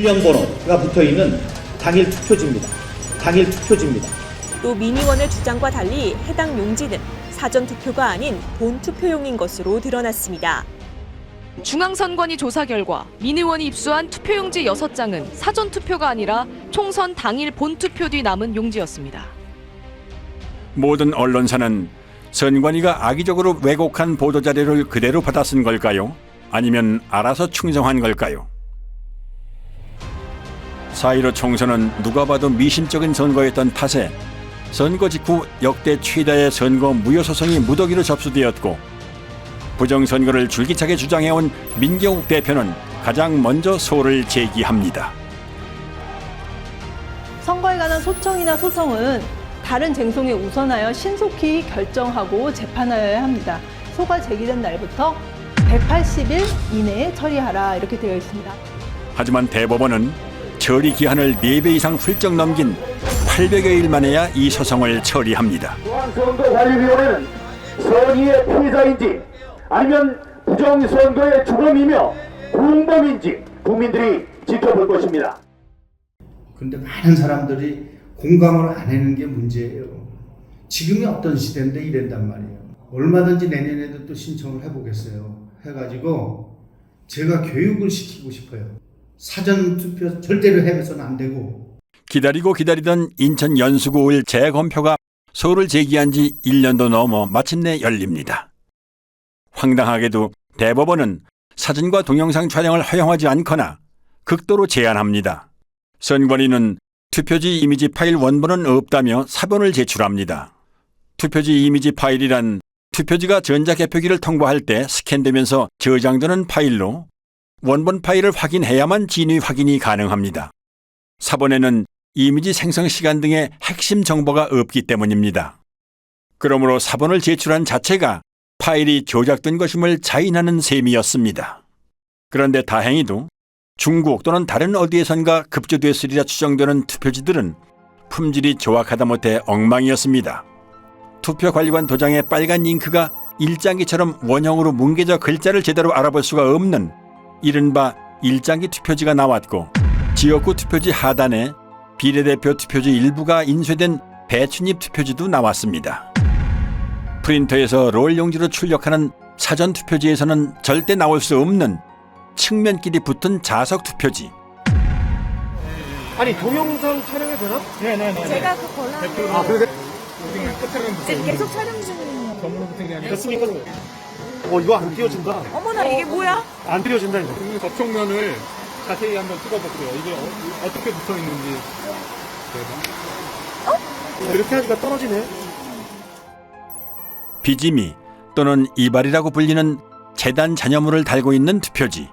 일련번호가 붙어있는 당일 투표지입니다. 당일 투표지입니다. 또 민의원의 주장과 달리 해당 용지는 사전 투표가 아닌 본 투표용인 것으로 드러났습니다. 중앙선관위 조사 결과 민의원이 입수한 투표용지 6장은 사전 투표가 아니라 총선 당일 본 투표 뒤 남은 용지였습니다. 모든 언론사는 선관위가 악의적으로 왜곡한 보도자료를 그대로 받아 쓴 걸까요? 아니면 알아서 충성한 걸까요? 4.15 총선은 누가 봐도 미심쩍은 선거였던 탓에 선거 직후 역대 최다의 선거 무효소송이 무더기로 접수되었고 부정선거를 줄기차게 주장해온 민경욱 대표는 가장 먼저 소를 제기합니다. 선거에 관한 소청이나 소송은 다른 쟁송에 우선하여 신속히 결정하고 재판하여야 합니다. 소가 제기된 날부터 180일 이내에 처리하라 이렇게 되어 있습니다. 하지만 대법원은 처리 기한을 4배 이상 훌쩍 넘긴 800여일 만에야 이 소송을 처리합니다. 중앙선거관리위원회는 선의의 피해자인지 아니면 부정선거의 주범이며 공범인지 국민들이 지켜볼 것입니다. 그런데 많은 사람들이 공감을 안 하는 게 문제예요. 지금이 어떤 시대인데 이런단 말이에요. 얼마든지 내년에도 또 신청을 해보겠어요. 해가지고 제가 교육을 시키고 싶어요. 사전투표 절대로 해서는 안 되고. 기다리고 기다리던 인천 연수구을 재검표가 소를 제기한 지 1년도 넘어 마침내 열립니다. 황당하게도 대법원은 사진과 동영상 촬영을 허용하지 않거나 극도로 제한합니다. 선관위는 투표지 이미지 파일 원본은 없다며 사본을 제출합니다. 투표지 이미지 파일이란 투표지가 전자개표기를 통과할 때 스캔되면서 저장되는 파일로 원본 파일을 확인해야만 진위 확인이 가능합니다. 사본에는 이미지 생성 시간 등의 핵심 정보가 없기 때문입니다. 그러므로 사본을 제출한 자체가 파일이 조작된 것임을 자인하는 셈이었습니다. 그런데 다행히도 중국 또는 다른 어디에선가 급조됐으리라 추정되는 투표지들은 품질이 조악하다 못해 엉망이었습니다. 투표관리관 도장의 빨간 잉크가 일장기처럼 원형으로 뭉개져 글자를 제대로 알아볼 수가 없는 이른바 일장기 투표지가 나왔고 지역구 투표지 하단에 비례대표 투표지 일부가 인쇄된 배춧잎 투표지도 나왔습니다. 프린터에서 롤 용지로 출력하는 사전 투표지에서는 절대 나올 수 없는 측면끼리 붙은 자석 투표지. 아니 동영상 촬영이 되나? 네네네. 제가 그 권한을 아 그래? 지금 계속 촬영 중이에요. 됐습니까? 이거 안 띄워진다. 어머나 이게 뭐야? 안 띄워진다 이거. 접촉면을 자세히 한번 찍어볼게요. 이게 어떻게 붙어 있는지. 이렇게 하니까 떨어지네. 비지미 또는 이발이라고 불리는 재단 잔여물을 달고 있는 투표지.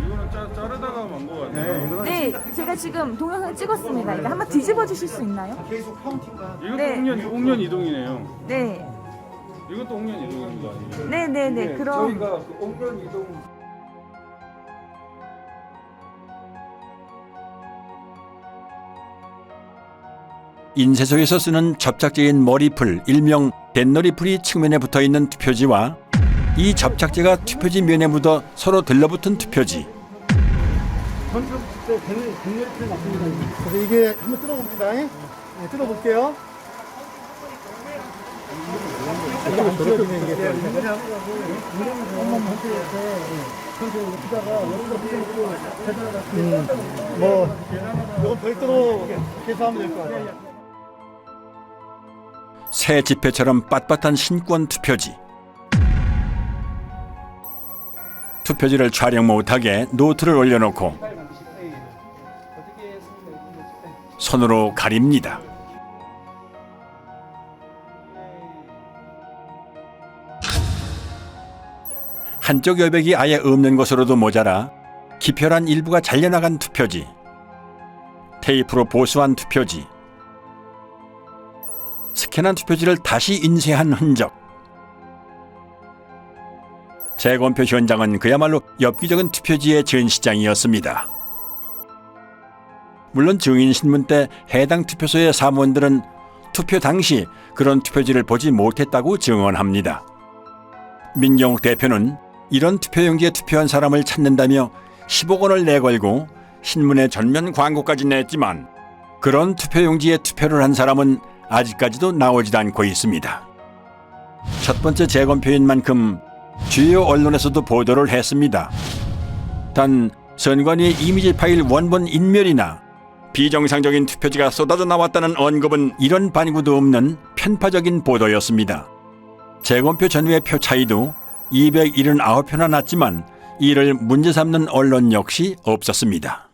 이거는 자르다가 만 거 같아요. 네, 제가 지금 동영상 찍었습니다. 이거 한번 뒤집어 주실 수 있나요? 계속 카운팅가. 이것도 네. 옥년 이동이네요. 네. 이것도 옥년 이동입니다. 네네네. 그럼 저희가 그 옥년 이동. 인쇄소에서 쓰는 접착제인 머리풀, 일명 댄너리풀이 측면에 붙어있는 투표지와 이 접착제가 투표지 면에 묻어 서로 들러붙은 투표지. 그래서 이게 한번 뜯어봅니다. 네, 뜯어볼게요. 이건 별도로 계산하면 될 것 같아요. 새 지폐처럼 빳빳한 신권 투표지. 투표지를 촬영 못하게 노트를 올려놓고 손으로 가립니다. 한쪽 여백이 아예 없는 것으로도 모자라 기표란 일부가 잘려나간 투표지, 테이프로 보수한 투표지, 스캔한 투표지를 다시 인쇄한 흔적. 재검표 현장은 그야말로 엽기적인 투표지의 전시장이었습니다. 물론 증인신문 때 해당 투표소의 사무원들은 투표 당시 그런 투표지를 보지 못했다고 증언합니다. 민경욱 대표는 이런 투표용지에 투표한 사람을 찾는다며 10억 원을 내걸고 신문에 전면 광고까지 냈지만 그런 투표용지에 투표를 한 사람은 아직까지도 나오질 않고 있습니다. 첫 번째 재검표인 만큼 주요 언론에서도 보도를 했습니다. 단 선관위의 이미지 파일 원본 인멸이나 비정상적인 투표지가 쏟아져 나왔다는 언급은 이런 반구도 없는 편파적인 보도였습니다. 재검표 전후의 표 차이도 279표나 났지만 이를 문제 삼는 언론 역시 없었습니다.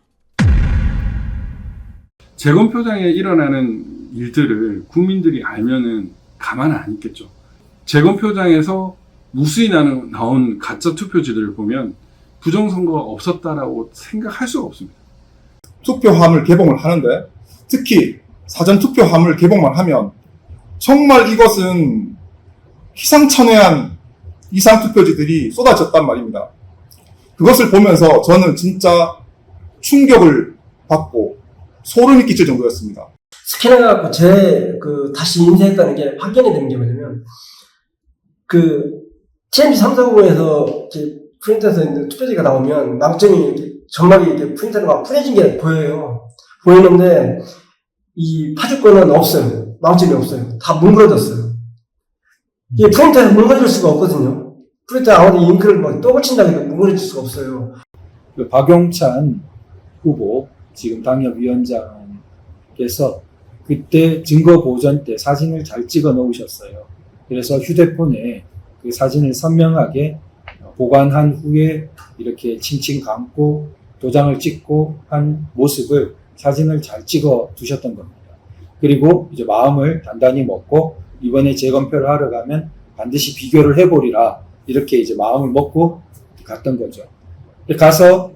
재검표장에 일어나는 일들을 국민들이 알면은 가만 안 있겠죠. 재검표장에서 무수히 나온 가짜 투표지들을 보면 부정선거가 없었다라고 생각할 수가 없습니다. 투표함을 개봉을 하는데 특히 사전투표함을 개봉만 하면 정말 이것은 희상천외한 이상투표지들이 쏟아졌단 말입니다. 그것을 보면서 저는 진짜 충격을 받고 소름이 끼칠 정도였습니다. 스캔해갖고 다시 인쇄했다는 게 확인이 되는 게 뭐냐면, TMC 340에서 프린터에서 있는 투표지가 나오면 망점이 점막이 이렇게 프린터로 막 풀어진 게 보여요. 보이는데, 이 파주권은 없어요. 망점이 없어요. 다 뭉그러졌어요. 이게 프린터에서 뭉그러질 수가 없거든요. 프린터 아무리 잉크를 막 또 붙인다고 해도 뭉그러질 수가 없어요. 박용찬 후보, 지금 당협위원장께서 그때 증거 보전 때 사진을 잘 찍어 놓으셨어요. 그래서 휴대폰에 그 사진을 선명하게 보관한 후에 이렇게 칭칭 감고 도장을 찍고 한 모습을 사진을 잘 찍어 두셨던 겁니다. 그리고 이제 마음을 단단히 먹고 이번에 재검표를 하러 가면 반드시 비교를 해보리라 이렇게 이제 마음을 먹고 갔던 거죠. 가서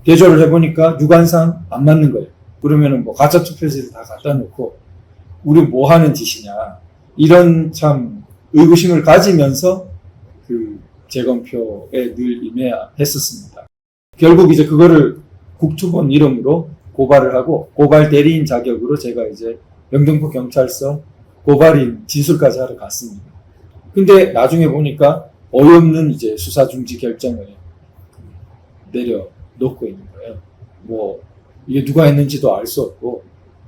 대조를 해보니까 유관상 안 맞는 거예요. 그러면은 뭐 가짜 투표지를 다 갖다 놓고 우리 뭐 하는 짓이냐 이런 참 의구심을 가지면서 그 재검표에 늘 임해야 했었습니다. 결국 이제 그거를 국투본 이름으로 고발을 하고 고발 대리인 자격으로 제가 이제 영등포 경찰서 고발인 진술까지 하러 갔습니다. 근데 나중에 보니까 어이없는 이제 수사 중지 결정을 내려놓고 있는 거예요. 뭐 이게 누가 했는지도 알 수 없고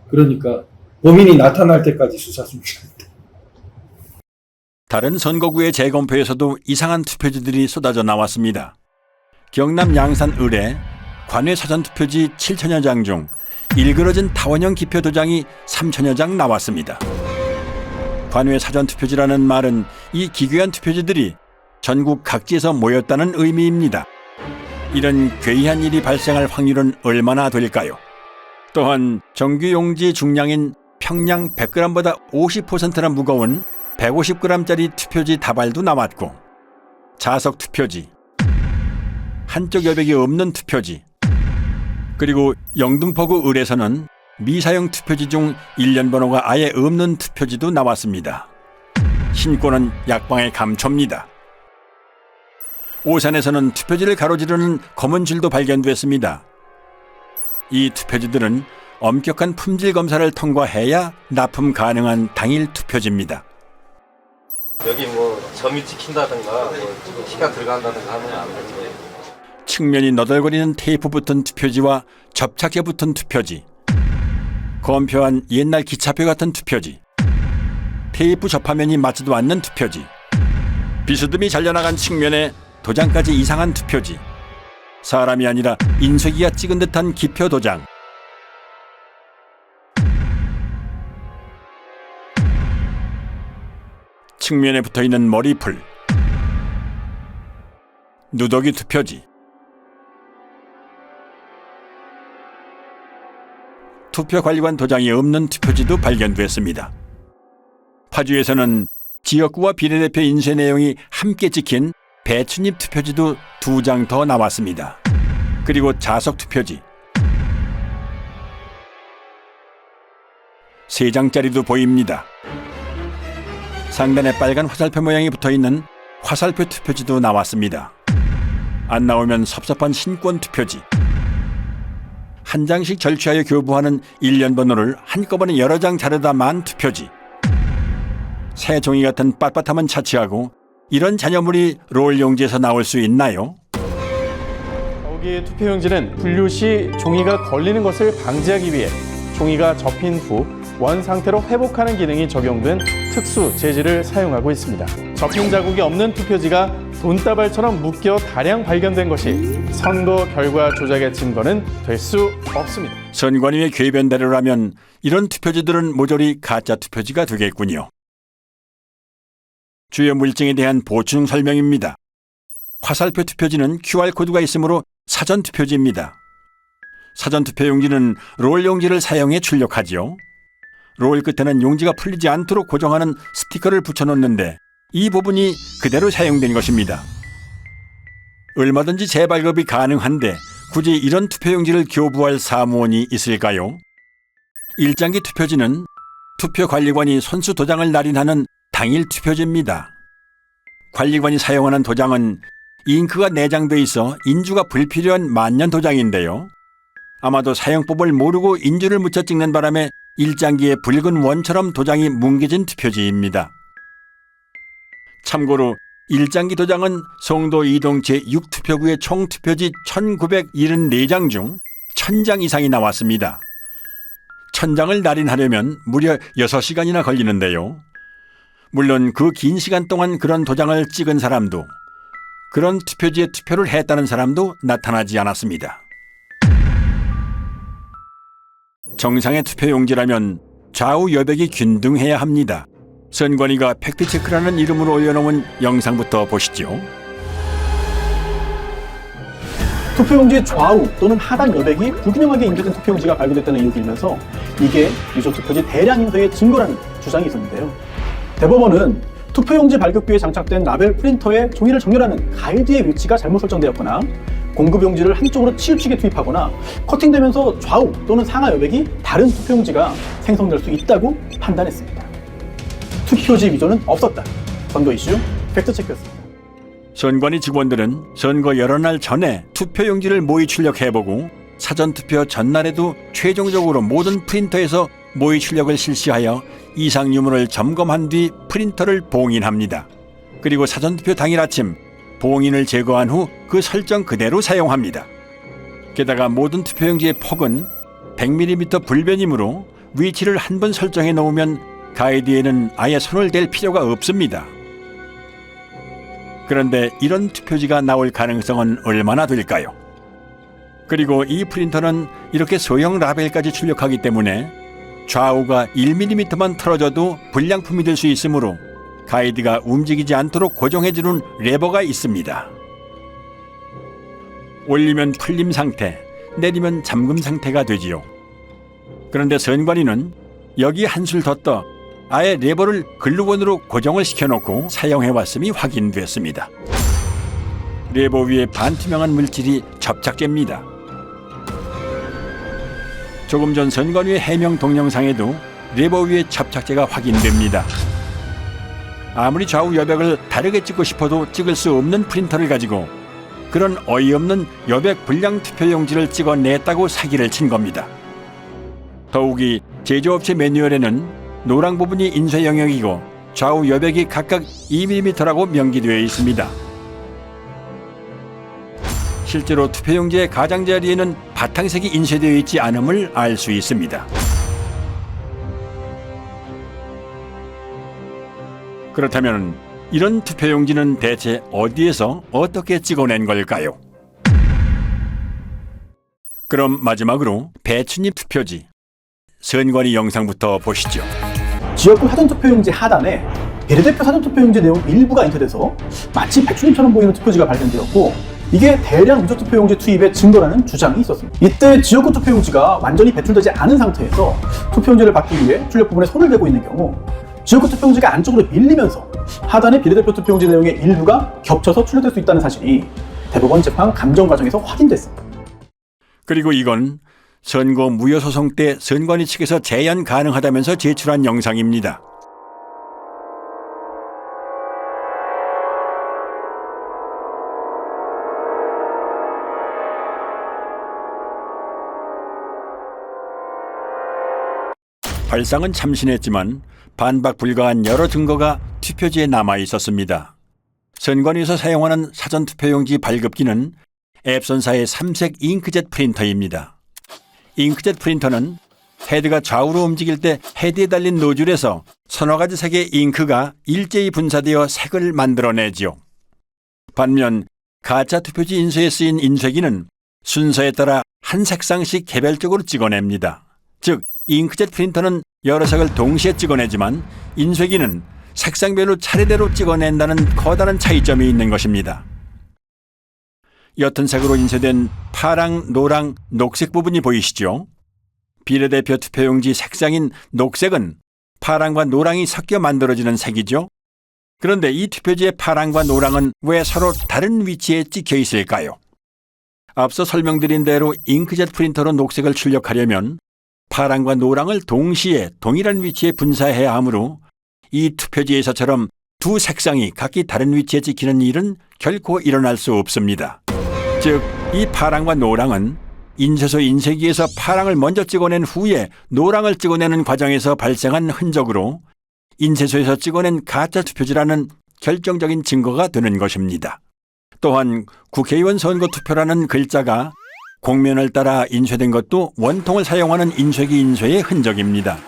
그러니까 범인이 나타날 때까지 수사 중지한다. 다른 선거구의 재검표에서도 이상한 투표지들이 쏟아져 나왔습니다. 경남 양산 을에 관외 사전투표지 7천여 장 중 일그러진 타원형 기표 도장이 3천여 장 나왔습니다. 관외 사전투표지라는 말은 이 기괴한 투표지들이 전국 각지에서 모였다는 의미입니다. 이런 괴이한 일이 발생할 확률은 얼마나 될까요? 또한 정규용지 중량인 평량 100g보다 50%나 무거운 150g짜리 투표지 다발도 나왔고 자석 투표지, 한쪽 여백이 없는 투표지, 그리고 영등포구 을에서는 미사용 투표지 중 일련 번호가 아예 없는 투표지도 나왔습니다. 신고는 약방의 감초입니다. 오산에서는 투표지를 가로지르는 검은 줄도 발견됐습니다. 이 투표지들은 엄격한 품질 검사를 통과해야 납품 가능한 당일 투표지입니다. 여기 뭐 점이 찍힌다든가 뭐 키가 들어간다든가 하면 안 되는 거예요. 측면이 너덜거리는 테이프 붙은 투표지와 접착제 붙은 투표지, 검표한 옛날 기차표 같은 투표지, 테이프 접화면이 맞지도 않는 투표지, 비스듬히 잘려나간 측면에 도장까지 이상한 투표지, 사람이 아니라 인쇄기가 찍은 듯한 기표 도장, 측면에 붙어있는 머리풀, 누더기 투표지, 투표관리관 도장이 없는 투표지도 발견됐습니다. 파주에서는 지역구와 비례대표 인쇄 내용이 함께 찍힌 배춧잎 투표지도 2장 더 나왔습니다. 그리고 자석 투표지 3장짜리도 보입니다. 상단에 빨간 화살표 모양이 붙어있는 화살표 투표지도 나왔습니다. 안 나오면 섭섭한 신권 투표지, 한 장씩 절취하여 교부하는 일련 번호를 한꺼번에 여러 장 자르다 만 투표지, 새 종이 같은 빳빳함은 차치하고 이런 잔여물이 롤 용지에서 나올 수 있나요? 여기에 투표용지는 분류 시 종이가 걸리는 것을 방지하기 위해 종이가 접힌 후 원 상태로 회복하는 기능이 적용된 특수 재질을 사용하고 있습니다. 접힌 자국이 없는 투표지가 돈다발처럼 묶여 다량 발견된 것이 선거 결과 조작의 증거는 될 수 없습니다. 선관위의 궤변대로라면 이런 투표지들은 모조리 가짜 투표지가 되겠군요. 주요 물증에 대한 보충 설명입니다. 화살표 투표지는 QR코드가 있으므로 사전 투표지입니다. 사전 투표용지는 롤 용지를 사용해 출력하지요. 롤 끝에는 용지가 풀리지 않도록 고정하는 스티커를 붙여놓는데 이 부분이 그대로 사용된 것입니다. 얼마든지 재발급이 가능한데 굳이 이런 투표용지를 교부할 사무원이 있을까요? 일장기 투표지는 투표관리관이 선수 도장을 날인하는 당일 투표지입니다. 관리관이 사용하는 도장은 잉크가 내장돼 있어 인주가 불필요한 만년 도장인데요. 아마도 사용법을 모르고 인주를 묻혀 찍는 바람에 일장기에 붉은 원처럼 도장이 뭉개진 투표지입니다. 참고로 일장기 도장은 송도 이동 제6투표구의 총 투표지 1974장 중 1000장 이상이 나왔습니다. 1000장을 날인하려면 무려 6시간이나 걸리는데요. 물론 그 긴 시간 동안 그런 도장을 찍은 사람도 그런 투표지에 투표를 했다는 사람도 나타나지 않았습니다. 정상의 투표용지라면 좌우 여백이 균등해야 합니다. 선관위가 팩트체크라는 이름으로 올려놓은 영상부터 보시죠. 투표용지의 좌우 또는 하단 여백이 불균형하게 인쇄된 투표용지가 발견됐다는 의혹이 일면서 이게 유족투표지 대량 인쇄의 증거라는 주장이 있었는데요. 대법원은 투표용지 발급기에 장착된 라벨 프린터에 종이를 정렬하는 가이드의 위치가 잘못 설정되었거나 공급용지를 한쪽으로 치우치게 투입하거나 커팅되면서 좌우 또는 상하 여백이 다른 투표용지가 생성될 수 있다고 판단했습니다. 투표지 위조는 없었다. 선거 이슈 팩트체크였습니다. 선관위 직원들은 선거 여러 날 전에 투표용지를 모의 출력해보고 사전투표 전날에도 최종적으로 모든 프린터에서 모의 출력을 실시하여 이상 유무를 점검한 뒤 프린터를 봉인합니다. 그리고 사전투표 당일 아침 봉인을 제거한 후 그 설정 그대로 사용합니다. 게다가 모든 투표용지의 폭은 100mm 불변이므로 위치를 한 번 설정해 놓으면 가이드에는 아예 손을 댈 필요가 없습니다. 그런데 이런 투표지가 나올 가능성은 얼마나 될까요? 그리고 이 프린터는 이렇게 소형 라벨까지 출력하기 때문에 좌우가 1mm만 틀어져도 불량품이 될 수 있으므로 가이드가 움직이지 않도록 고정해주는 레버가 있습니다. 올리면 풀림 상태, 내리면 잠금 상태가 되지요. 그런데 선관위는 여기 한술 더 떠 아예 레버를 글루건으로 고정을 시켜놓고 사용해왔음이 확인됐습니다. 레버 위에 반투명한 물질이 접착제입니다. 조금 전 선관위의 해명 동영상에도 레버 위에 접착제가 확인됩니다. 아무리 좌우 여백을 다르게 찍고 싶어도 찍을 수 없는 프린터를 가지고 그런 어이없는 여백 불량 투표용지를 찍어냈다고 사기를 친 겁니다. 더욱이 제조업체 매뉴얼에는 노랑 부분이 인쇄 영역이고 좌우 여백이 각각 2mm라고 명기되어 있습니다. 실제로 투표용지의 가장자리에는 바탕색이 인쇄되어 있지 않음을 알 수 있습니다. 그렇다면 이런 투표용지는 대체 어디에서 어떻게 찍어낸 걸까요? 그럼 마지막으로 배춧잎 투표지, 선관위 영상부터 보시죠. 지역구 사전투표용지 하단에 비례대표 사전투표용지 내용 일부가 인쇄돼서 마치 배춧잎처럼 보이는 투표지가 발견되었고 이게 대량 유족투표용지 투입의 증거라는 주장이 있었습니다. 이때 지역구 투표용지가 완전히 배출되지 않은 상태에서 투표용지를 받기 위해 출력 부분에 손을 대고 있는 경우 지역구 투표용지가 안쪽으로 밀리면서 하단의 비례대표 투표용지 내용의 일부가 겹쳐서 출력될 수 있다는 사실이 대법원 재판 감정 과정에서 확인됐습니다. 그리고 이건 선거 무효소송 때 선관위 측에서 재연 가능하다면서 제출한 영상입니다. 발상은 참신했지만 반박 불가한 여러 증거가 투표지에 남아 있었습니다. 선관위에서 사용하는 사전투표용지 발급기는 앱손사의 3색 잉크젯 프린터입니다. 잉크젯 프린터는 헤드가 좌우로 움직일 때 헤드에 달린 노즐에서 서너 가지 색의 잉크가 일제히 분사되어 색을 만들어내지요. 반면 가짜 투표지 인쇄에 쓰인 인쇄기는 순서에 따라 한 색상씩 개별적으로 찍어냅니다. 즉, 잉크젯 프린터는 여러 색을 동시에 찍어내지만 인쇄기는 색상별로 차례대로 찍어낸다는 커다란 차이점이 있는 것입니다. 옅은 색으로 인쇄된 파랑, 노랑, 녹색 부분이 보이시죠? 비례대표 투표용지 색상인 녹색은 파랑과 노랑이 섞여 만들어지는 색이죠. 그런데 이 투표지의 파랑과 노랑은 왜 서로 다른 위치에 찍혀 있을까요? 앞서 설명드린 대로 잉크젯 프린터로 녹색을 출력하려면 파랑과 노랑을 동시에 동일한 위치에 분사해야 하므로 이 투표지에서처럼 두 색상이 각기 다른 위치에 찍히는 일은 결코 일어날 수 없습니다. 즉, 이 파랑과 노랑은 인쇄소 인쇄기에서 파랑을 먼저 찍어낸 후에 노랑을 찍어내는 과정에서 발생한 흔적으로 인쇄소에서 찍어낸 가짜 투표지라는 결정적인 증거가 되는 것입니다. 또한 국회의원 선거 투표라는 글자가 곡면을 따라 인쇄된 것도 원통을 사용하는 인쇄기 인쇄의 흔적입니다.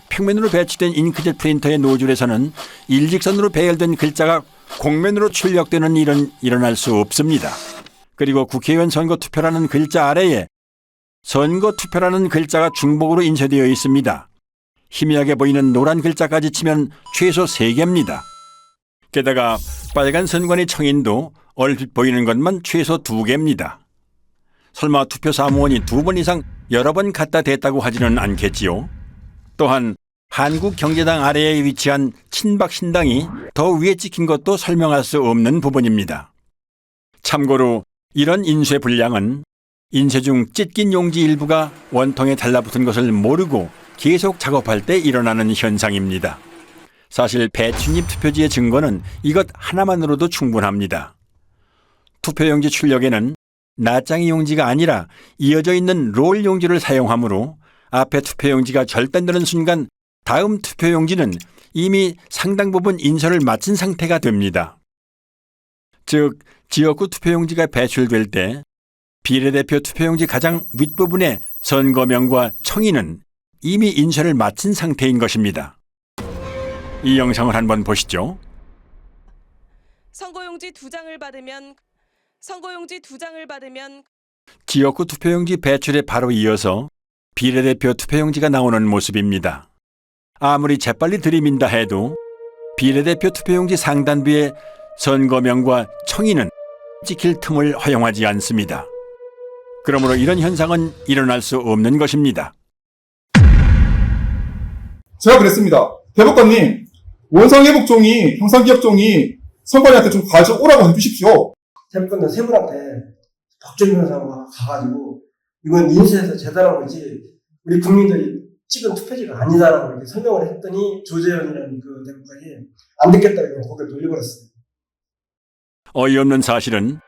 평면으로 배치된 잉크젯 프린터의 노즐에서는 일직선으로 배열된 글자가 곡면으로 출력되는 일은 일어날 수 없습니다. 그리고 국회의원 선거 투표라는 글자 아래에 선거 투표라는 글자가 중복으로 인쇄되어 있습니다. 희미하게 보이는 노란 글자까지 치면 최소 3개입니다. 게다가 빨간 선관위 청인도 얼핏 보이는 것만 최소 2개입니다. 설마 투표 사무원이 2번 이상 여러 번 갖다 댔다고 하지는 않겠지요. 또한 한국경제당 아래에 위치한 친박신당이 더 위에 찍힌 것도 설명할 수 없는 부분입니다. 참고로 이런 인쇄 불량은 인쇄 중 찢긴 용지 일부가 원통에 달라붙은 것을 모르고 계속 작업할 때 일어나는 현상입니다. 사실 배춧잎 투표지의 증거는 이것 하나만으로도 충분합니다. 투표용지 출력에는 낱장이 용지가 아니라 이어져 있는 롤 용지를 사용하므로 앞에 투표용지가 절단되는 순간 다음 투표용지는 이미 상당 부분 인쇄를 마친 상태가 됩니다. 즉, 지역구 투표용지가 배출될 때 비례대표 투표용지 가장 윗부분의 선거명과 청인은 이미 인쇄를 마친 상태인 것입니다. 이 영상을 한번 보시죠. 선거용지 2장을 받으면 지역구 투표용지 배출에 바로 이어서 비례대표 투표용지가 나오는 모습입니다. 아무리 재빨리 들이민다 해도 비례대표 투표용지 상단부에 선거명과 청인은 찍힐 틈을 허용하지 않습니다. 그러므로 이런 현상은 일어날 수 없는 것입니다. 제가 그랬습니다. 대법관님, 원상회복 종이, 형사기업 종이 선관위한테 좀 가져오라고 해주십시오. 대법관들 세 분한테 박준 변호사가 가가지고 이건 인쇄해서 재단한 거지 우리 국민들이 찍은 투표지가 아니다라고 이렇게 설명을 했더니 조재현이라는 그 대법관이 안 듣겠다고 고개를 돌려버렸어요. 어이없는 사실은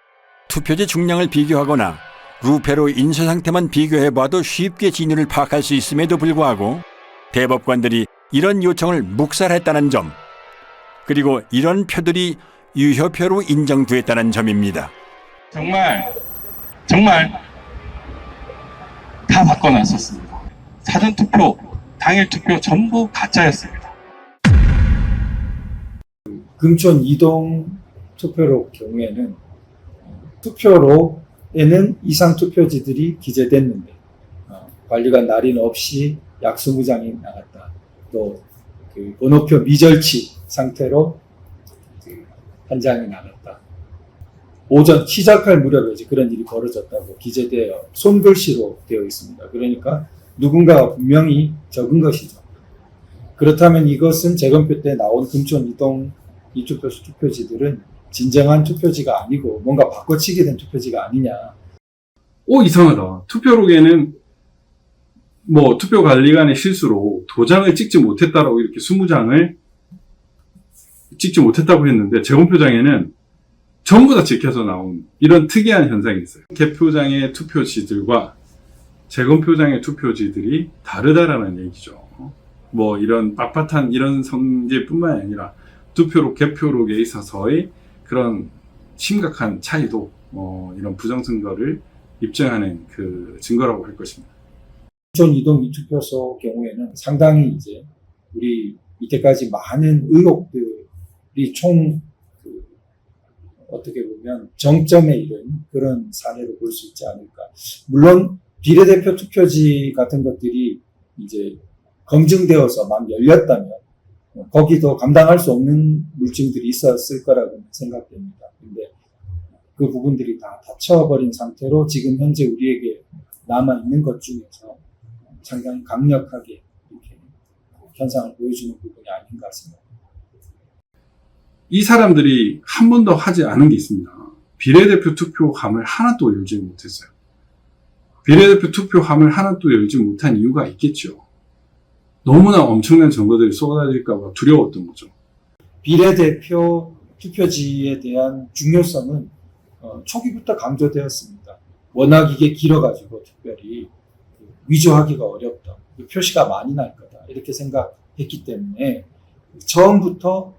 투표지 중량을 비교하거나 루페로 인쇄 상태만 비교해봐도 쉽게 진위를 파악할 수 있음에도 불구하고 대법관들이 이런 요청을 묵살했다는 점, 그리고 이런 표들이 유효표로 인정됐다는 점입니다. 정말 다 바꿔놨었습니다. 사전투표, 당일투표 전부 가짜였습니다. 금촌 이동 투표로 경우에는 투표로에는 이상 투표지들이 기재됐는데 관리관 날인 없이 약수무장이 나갔다. 또 그 번호표 미절치 상태로 한 장이 나갔다. 오전 시작할 무렵에 이제 그런 일이 벌어졌다고 기재되어 손글씨로 되어 있습니다. 그러니까 누군가가 분명히 적은 것이죠. 그렇다면 이것은 재검표 때 나온 금촌 이동 이투표소 투표지들은 진정한 투표지가 아니고 뭔가 바꿔치기 된 투표지가 아니냐. 이상하다. 투표록에는 투표관리관의 실수로 도장을 찍지 못했다라고 이렇게 20장을 찍지 못했다고 했는데 재검표장에는 전부 다 찍혀서 나온 이런 특이한 현상이 있어요. 개표장의 투표지들과 재검표장의 투표지들이 다르다라는 얘기죠. 이런 빳빳한 이런 성질뿐만 아니라 투표록, 개표록에 있어서의 그런 심각한 차이도 이런 부정선거를 입증하는 그 증거라고 할 것입니다. 인천 이동 이투표소 경우에는 상당히 이제 우리 이때까지 많은 의혹들이 총 어떻게 보면 정점에 이른 그런 사례로 볼 수 있지 않을까. 물론 비례대표 투표지 같은 것들이 이제 검증되어서 막 열렸다면 거기도 감당할 수 없는 물증들이 있었을 거라고 생각됩니다. 근데 그 부분들이 다 닫혀버린 상태로 지금 현재 우리에게 남아있는 것 중에서 상당히 강력하게 이렇게 현상을 보여주는 부분이 아닌가 생각합니다. 이 사람들이 한 번도 하지 않은 게 있습니다. 비례대표 투표함을 하나도 열지 못했어요. 비례대표 투표함을 하나도 열지 못한 이유가 있겠죠. 너무나 엄청난 증거들이 쏟아질까 봐 두려웠던 거죠. 비례대표 투표지에 대한 중요성은 초기부터 강조되었습니다. 워낙 이게 길어가지고 특별히 위조하기가 어렵다. 표시가 많이 날 거다. 이렇게 생각했기 때문에 처음부터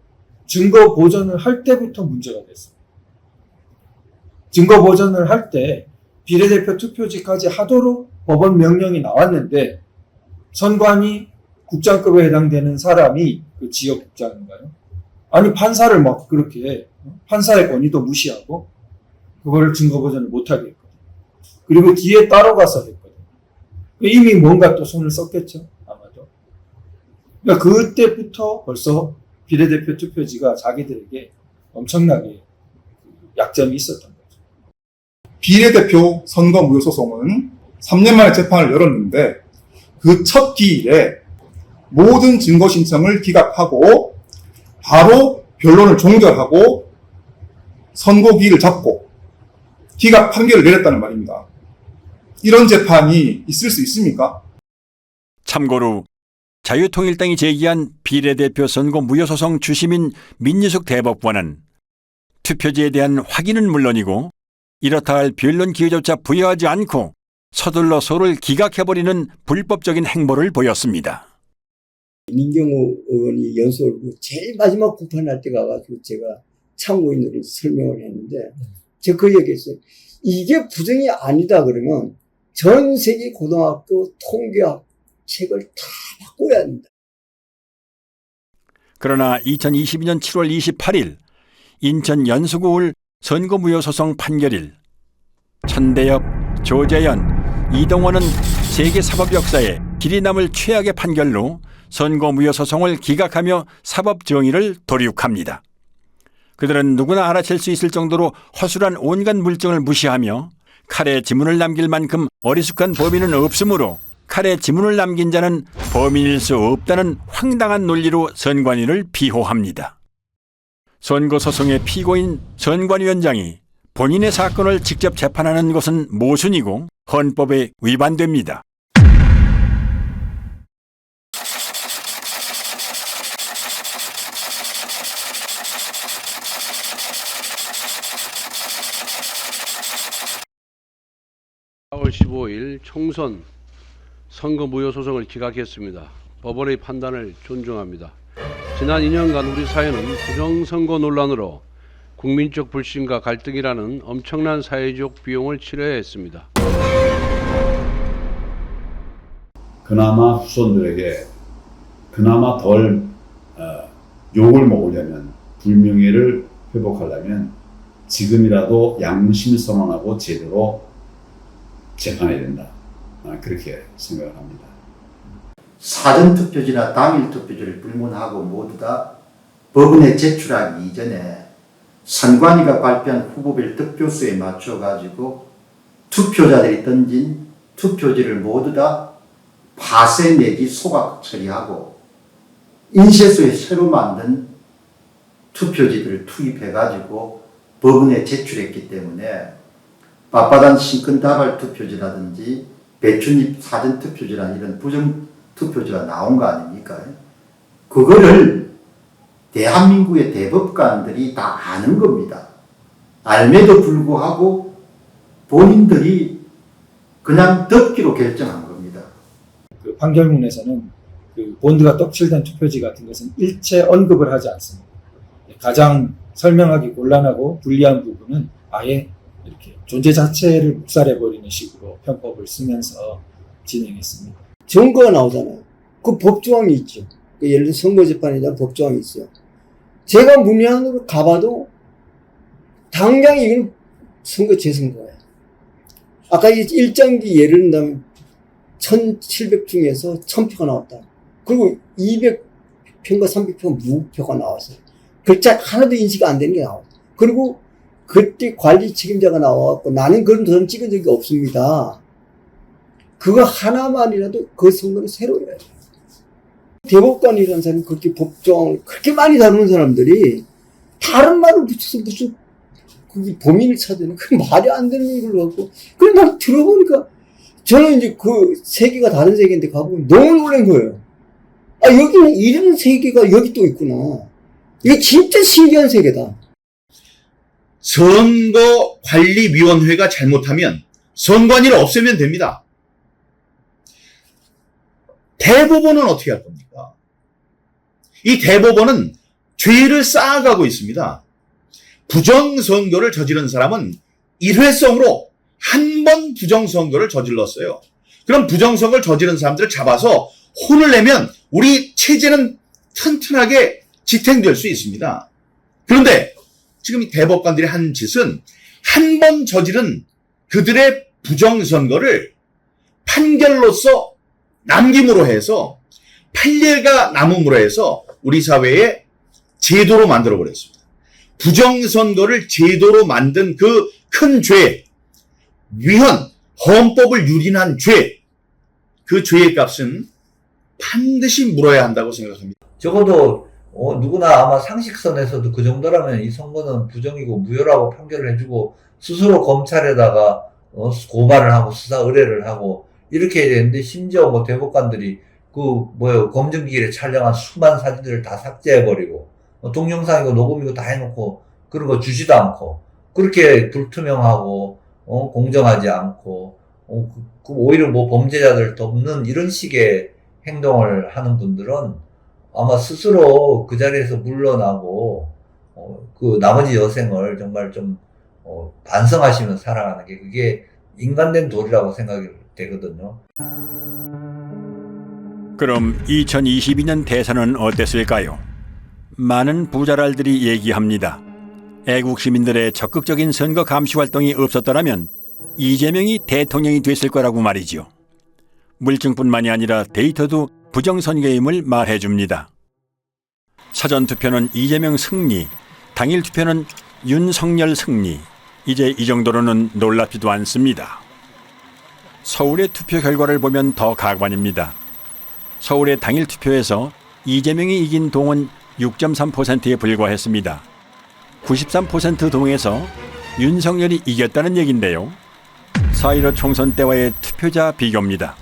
증거 보전을 할 때부터 문제가 됐습니다. 증거 보전을 할 때 비례대표 투표지까지 하도록 법원 명령이 나왔는데 선관위 국장급에 해당되는 사람이 그 지역국장인가요? 아니 판사를 막 그렇게 판사의 권위도 무시하고 그거를 증거 보전을 못하게 했거든요. 그리고 뒤에 따라가서 했거든요. 이미 뭔가 또 손을 썼겠죠. 아마도. 그러니까 그때부터 벌써 비례대표 투표지가 자기들에게 엄청나게 약점이 있었던 거죠. 비례대표 선거 무효 소송은 3년 만에 재판을 열었는데 그 첫 기일에 모든 증거 신청을 기각하고 바로 변론을 종결하고 선고기일을 잡고 기각 판결을 내렸다는 말입니다. 이런 재판이 있을 수 있습니까? 참고로 자유통일당이 제기한 비례대표 선거 무효소송 주심인 민유숙 대법관은 투표지에 대한 확인은 물론이고 이렇다 할 변론 기회조차 부여하지 않고 서둘러 소를 기각해버리는 불법적인 행보를 보였습니다. 민경호 의원이 연설로 제일 마지막 공판할 때 가가지고 제가 참고인으로 설명을 했는데 제가 그 얘기했어요. 이게 부정이 아니다 그러면 전 세계 고등학교 통계학 책을 다 바꿔야 한다. 그러나 2022년 7월 28일 인천 연수구울 선거무효소송 판결일 천대엽, 조재현, 이동원은 세계 사법 역사에 길이 남을 최악의 판결로 선거무효소송을 기각하며 사법정의를 도륙합니다. 그들은 누구나 알아챌 수 있을 정도로 허술한 온갖 물증을 무시하며 칼에 지문을 남길 만큼 어리숙한 범인은 없으므로 칼에 지문을 남긴 자는 범인일 수 없다는 황당한 논리로 선관위를 비호합니다. 선거소송의 피고인 선관위원장이 본인의 사건을 직접 재판하는 것은 모순이고 헌법에 위반됩니다. (4월 15일) 총선 선거 무효 소송을 기각했습니다. 법원의 판단을 존중합니다. 지난 2년간 우리 사회는 부정선거 논란으로 국민적 불신과 갈등이라는 엄청난 사회적 비용을 치러야 했습니다. 그나마 후손들에게 그나마 덜 욕을 먹으려면, 불명예를 회복하려면 지금이라도 양심 선언하고 제대로 재판해야 된다. 그렇게 생각을 합니다. 사전투표지나 당일투표지를 불문하고 모두 다 법원에 제출하기 이전에 선관위가 발표한 후보별 득표수에 맞춰가지고 투표자들이 던진 투표지를 모두 다 파쇄 내지 소각 처리하고 인쇄소에 새로 만든 투표지들을 투입해가지고 법원에 제출했기 때문에 빳빳한 신권다발 투표지라든지 배춧잎 사전투표지라는 이런 부정투표지가 나온 거 아닙니까? 그거를 대한민국의 대법관들이 다 아는 겁니다. 알매도 불구하고 본인들이 그냥 덮기로 결정한 겁니다. 그 판결문에서는 그 본드가 떡칠된 투표지 같은 것은 일체 언급을 하지 않습니다. 가장 설명하기 곤란하고 불리한 부분은 아예 이렇게 존재 자체를 묵살해버리는 식으로 편법을 쓰면서 진행했습니다. 증거가 나오잖아요. 그 법조항이 있죠. 예를 들어 선거재판에 대한 법조항이 있어요. 제가 문외한으로 가봐도 당장 이건 선거 재선거예요. 아까 이 일장기 예를 든다면 1700 중에서 1000표가 나왔다. 그리고 200표인가 300표 무표가 나왔어요. 글자 하나도 인식이 안 되는 게 나와요. 그리고 그때 관리 책임자가 나와갖고 나는 그런 도장 찍은 적이 없습니다. 그거 하나만이라도 그 선거를 새로 해야 돼요. 대법관이라는 사람이 그렇게 법조항을 그렇게 많이 다루는 사람들이 다른 말을 붙여서 무슨 그게 범인을 찾는 그 말이 안 되는 얘기를 하고 그래 난 들어보니까 저는 이제 그 세계가 다른 세계인데 가보면 너무 놀란 거예요. 아 여기는 이런 세계가 여기 또 있구나. 이게 진짜 신기한 세계다. 선거관리위원회가 잘못하면 선관위를 없애면 됩니다. 대법원은 어떻게 할 겁니까? 이 대법원은 죄를 쌓아가고 있습니다. 부정선거를 저지른 사람은 일회성으로 한 번 부정선거를 저질렀어요. 그럼 부정선거를 저지른 사람들을 잡아서 혼을 내면 우리 체제는 튼튼하게 지탱될 수 있습니다. 그런데 지금 이 대법관들이 한 짓은 한 번 저지른 그들의 부정선거를 판결로서 남김으로 해서 판례가 남음으로 해서 우리 사회에 제도로 만들어버렸습니다. 부정선거를 제도로 만든 그 큰 죄, 위헌, 헌법을 유린한 죄, 그 죄의 값은 반드시 물어야 한다고 생각합니다. 적어도 누구나 아마 상식선에서도 그 정도라면 이 선거는 부정이고 무효라고 판결을 해주고 스스로 검찰에다가 고발을 하고 수사 의뢰를 하고 이렇게 해야 되는데 심지어 뭐 대법관들이 검증기일에 촬영한 수많은 사진들을 다 삭제해버리고 동영상이고 녹음이고 다 해놓고 그런 거 주지도 않고 그렇게 불투명하고 공정하지 않고 오히려 뭐 범죄자들 돕는 이런 식의 행동을 하는 분들은 아마 스스로 그 자리에서 물러나고 그 나머지 여생을 정말 좀 반성하시면서 살아가는 게 그게 인간된 도리라고 생각이 되거든요. 그럼 2022년 대선은 어땠을까요? 많은 부자랄들이 얘기합니다. 애국 시민들의 적극적인 선거 감시 활동이 없었더라면 이재명이 대통령이 됐을 거라고 말이죠. 물증뿐만이 아니라 데이터도 부정선거임을 말해줍니다. 사전투표는 이재명 승리, 당일 투표는 윤석열 승리. 이제 이 정도로는 놀랍지도 않습니다. 서울의 투표 결과를 보면 더 가관입니다. 서울의 당일 투표에서 이재명이 이긴 동은 6.3%에 불과했습니다. 93% 동에서 윤석열이 이겼다는 얘긴데요. 4.15 총선 때와의 투표자 비교입니다.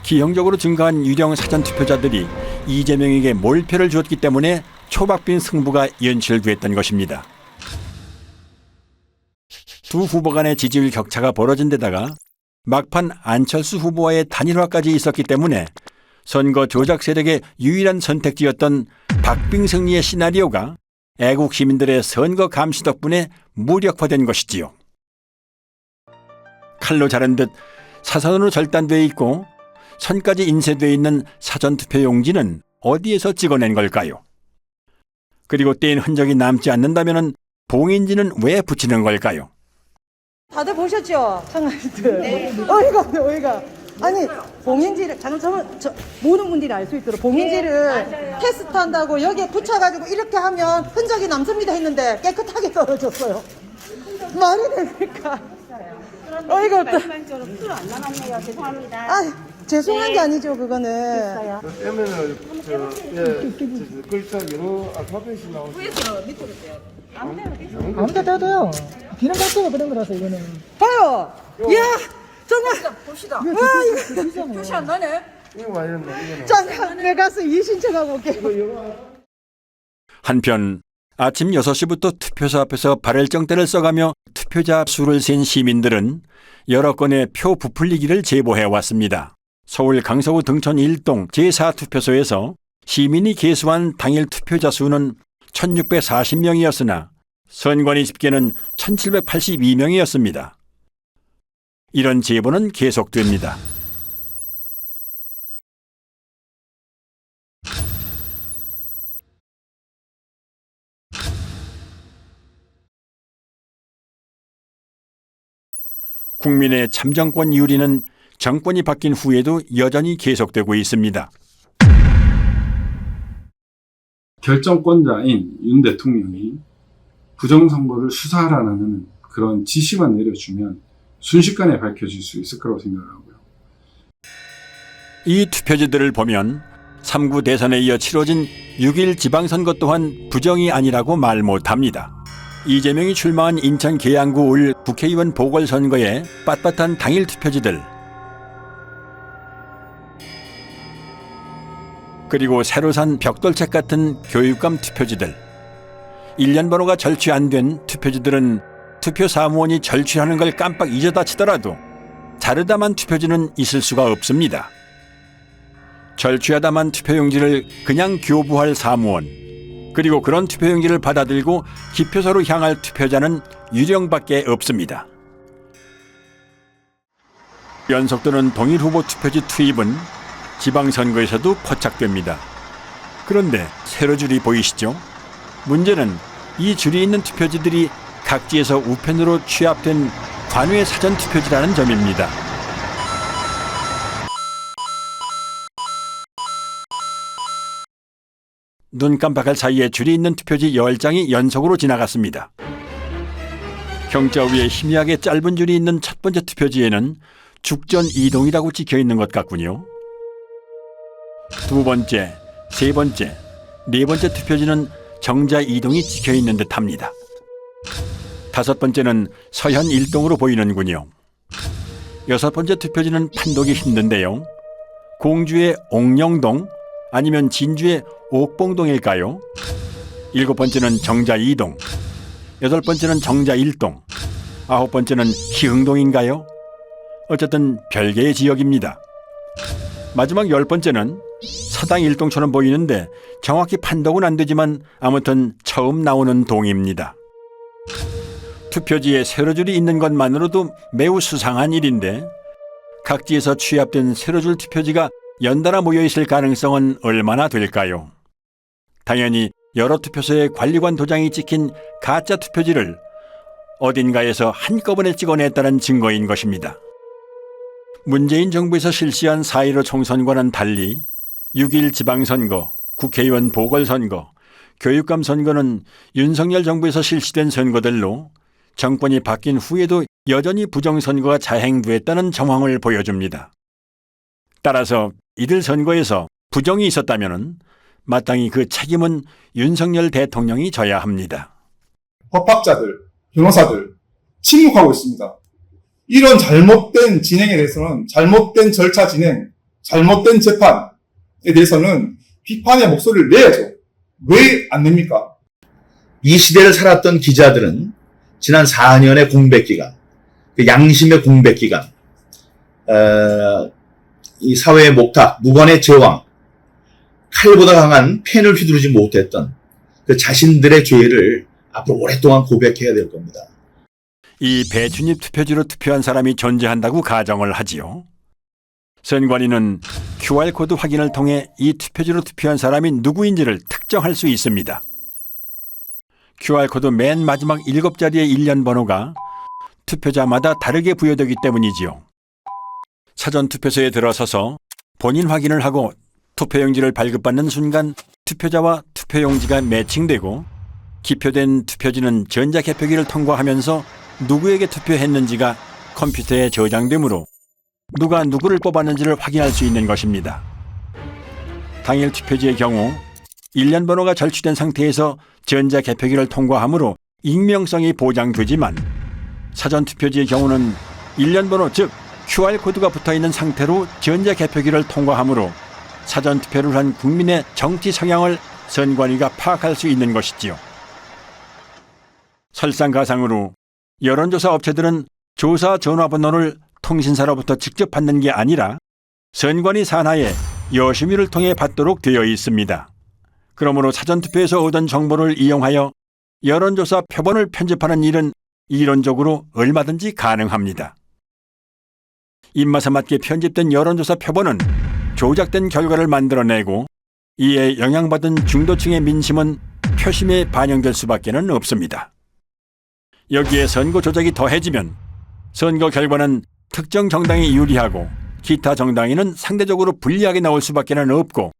기형적으로 증가한 유령 사전투표자들이 이재명에게 몰표를 주었기 때문에 초박빙 승부가 연출됐던 것입니다. 두 후보 간의 지지율 격차가 벌어진 데다가 막판 안철수 후보와의 단일화까지 있었기 때문에 선거 조작 세력의 유일한 선택지였던 박빙 승리의 시나리오가 애국 시민들의 선거 감시 덕분에 무력화된 것이지요. 칼로 자른 듯 사선으로 절단되어 있고 선까지 인쇄되어 있는 사전투표 용지는 어디에서 찍어낸 걸까요? 그리고 떼인 흔적이 남지 않는다면 봉인지는 왜 붙이는 걸까요? 다들 보셨죠? 참가인들. 어이가. 아니, 봉인지를, 모든 분들이 알 수 있도록 봉인지를 테스트한다고 여기에 붙여가지고 이렇게 하면 흔적이 남습니다 했는데 깨끗하게 떨어졌어요. 말이 됩니까? 어이가 없다. 풀안 남았네요. 죄송합니다. 죄송한 게 아니죠, 그거는. 그러면은 글자 여러 알파벳이 나오죠. 위에서 밑으로 떼요. 아무데나 떼도요. 비는 갈대가 그런 거라서 이거는. 봐요. 이야, 정말. 봅시다. 와, 이거 표시 안 나네. 이거 와야겠네. 잠깐, 내가 가서 이신청하고 올게요. 한편 아침 6시부터 투표소 앞에서 발열정대를 써가며 투표자 수를 센 시민들은 여러 건의 표 부풀리기를 제보해왔습니다. 서울 강서구 등촌 1동 제4투표소에서 시민이 계수한 당일 투표자 수는 1640명이었으나 선관위 집계는 1782명이었습니다. 이런 제보는 계속됩니다. 국민의 참정권 유리는 정권이 바뀐 후에도 여전히 계속되고 있습니다. 결정권자인 윤 대통령이 부정선거를 수사하라는 그런 지시만 내려주면 순식간에 밝혀질 수 있을 거라고 생각하고요. 이 투표지들을 보면 3구 대선에 이어 치러진 6.1 지방선거 또한 부정이 아니라고 말 못합니다. 이재명이 출마한 인천 계양구 올 국회의원 보궐선거의 빳빳한 당일 투표지들, 그리고 새로 산 벽돌책 같은 교육감 투표지들, 일련 번호가 절취 안 된 투표지들은 투표 사무원이 절취하는 걸 깜빡 잊어다 치더라도 자르다만 투표지는 있을 수가 없습니다. 절취하다만 투표용지를 그냥 교부할 사무원, 그리고 그런 투표용지를 받아들고 기표소로 향할 투표자는 유령밖에 없습니다. 연속되는 동일 후보 투표지 투입은 지방선거에서도 포착됩니다. 그런데 세로 줄이 보이시죠? 문제는 이 줄이 있는 투표지들이 각지에서 우편으로 취합된 관외 사전 투표지라는 점입니다. 눈 깜빡할 사이에 줄이 있는 투표지 10장이 연속으로 지나갔습니다. 경자 위에 희미하게 짧은 줄이 있는 첫 번째 투표지에는 죽전 이동이라고 찍혀 있는 것 같군요. 두 번째, 세 번째, 네 번째 투표지는 정자 이동이 찍혀 있는 듯합니다. 다섯 번째는 서현 일동으로 보이는군요. 여섯 번째 투표지는 판독이 힘든데요. 공주의 옥령동 아니면 진주의 옥봉동일까요? 일곱 번째는 정자 2동, 여덟 번째는 정자 1동, 아홉 번째는 희흥동인가요? 어쨌든 별개의 지역입니다. 마지막 열 번째는 사당 1동처럼 보이는데 정확히 판독은 안 되지만 아무튼 처음 나오는 동입니다. 투표지에 세로줄이 있는 것만으로도 매우 수상한 일인데 각지에서 취합된 세로줄 투표지가 연달아 모여있을 가능성은 얼마나 될까요? 당연히 여러 투표소의 관리관 도장이 찍힌 가짜 투표지를 어딘가에서 한꺼번에 찍어냈다는 증거인 것입니다. 문재인 정부에서 실시한 4.15 총선과는 달리 6.1 지방선거, 국회의원 보궐선거, 교육감 선거는 윤석열 정부에서 실시된 선거들로 정권이 바뀐 후에도 여전히 부정선거가 자행됐다는 정황을 보여줍니다. 따라서 이들 선거에서 부정이 있었다면 마땅히 그 책임은 윤석열 대통령이 져야 합니다. 법학자들, 변호사들 침묵하고 있습니다. 이런 잘못된 진행에 대해서는 잘못된 절차 진행, 잘못된 재판에 대해서는 비판의 목소리를 내야죠. 왜 안 냅니까? 이 시대를 살았던 기자들은 지난 4년의 공백기간, 그 양심의 공백기간, 이 사회의 목탁, 무관의 제왕, 칼보다 강한 펜을 휘두르지 못했던 그 자신들의 죄를 앞으로 오랫동안 고백해야 될 겁니다. 이 배춘입 투표지로 투표한 사람이 존재한다고 가정을 하지요. 선관위는 QR코드 확인을 통해 이 투표지로 투표한 사람이 누구인지를 특정할 수 있습니다. QR코드 맨 마지막 7자리의 일련 번호가 투표자마다 다르게 부여되기 때문이지요. 사전투표소에 들어서서 본인 확인을 하고 투표용지를 발급받는 순간 투표자와 투표용지가 매칭되고 기표된 투표지는 전자개표기를 통과하면서 누구에게 투표했는지가 컴퓨터에 저장되므로 누가 누구를 뽑았는지를 확인할 수 있는 것입니다. 당일 투표지의 경우 일련 번호가 절취된 상태에서 전자개표기를 통과하므로 익명성이 보장되지만 사전투표지의 경우는 일련 번호 즉 QR코드가 붙어있는 상태로 전자개표기를 통과하므로 사전투표를 한 국민의 정치 성향을 선관위가 파악할 수 있는 것이지요. 설상가상으로 여론조사 업체들은 조사 전화번호를 통신사로부터 직접 받는 게 아니라 선관위 산하에 여심위를 통해 받도록 되어 있습니다. 그러므로 사전투표에서 얻은 정보를 이용하여 여론조사 표본을 편집하는 일은 이론적으로 얼마든지 가능합니다. 입맛에 맞게 편집된 여론조사 표본은 조작된 결과를 만들어내고 이에 영향받은 중도층의 민심은 표심에 반영될 수밖에는 없습니다. 여기에 선거 조작이 더해지면 선거 결과는 특정 정당이 유리하고 기타 정당에는 상대적으로 불리하게 나올 수밖에는 없고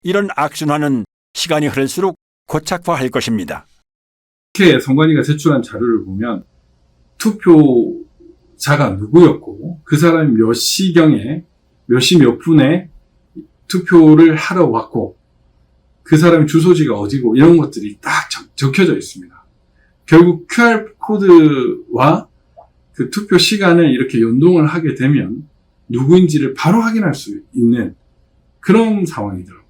이런 악순환은 시간이 흐를수록 고착화할 것입니다. 이렇게 선관위가 제출한 자료를 보면 투표자가 누구였고 그 사람이 몇 시경에 몇 시 몇 분에 투표를 하러 왔고 그 사람의 주소지가 어디고 이런 것들이 딱 적혀져 있습니다. 결국 QR코드와 그 투표 시간을 이렇게 연동을 하게 되면 누구인지를 바로 확인할 수 있는 그런 상황이더라고요.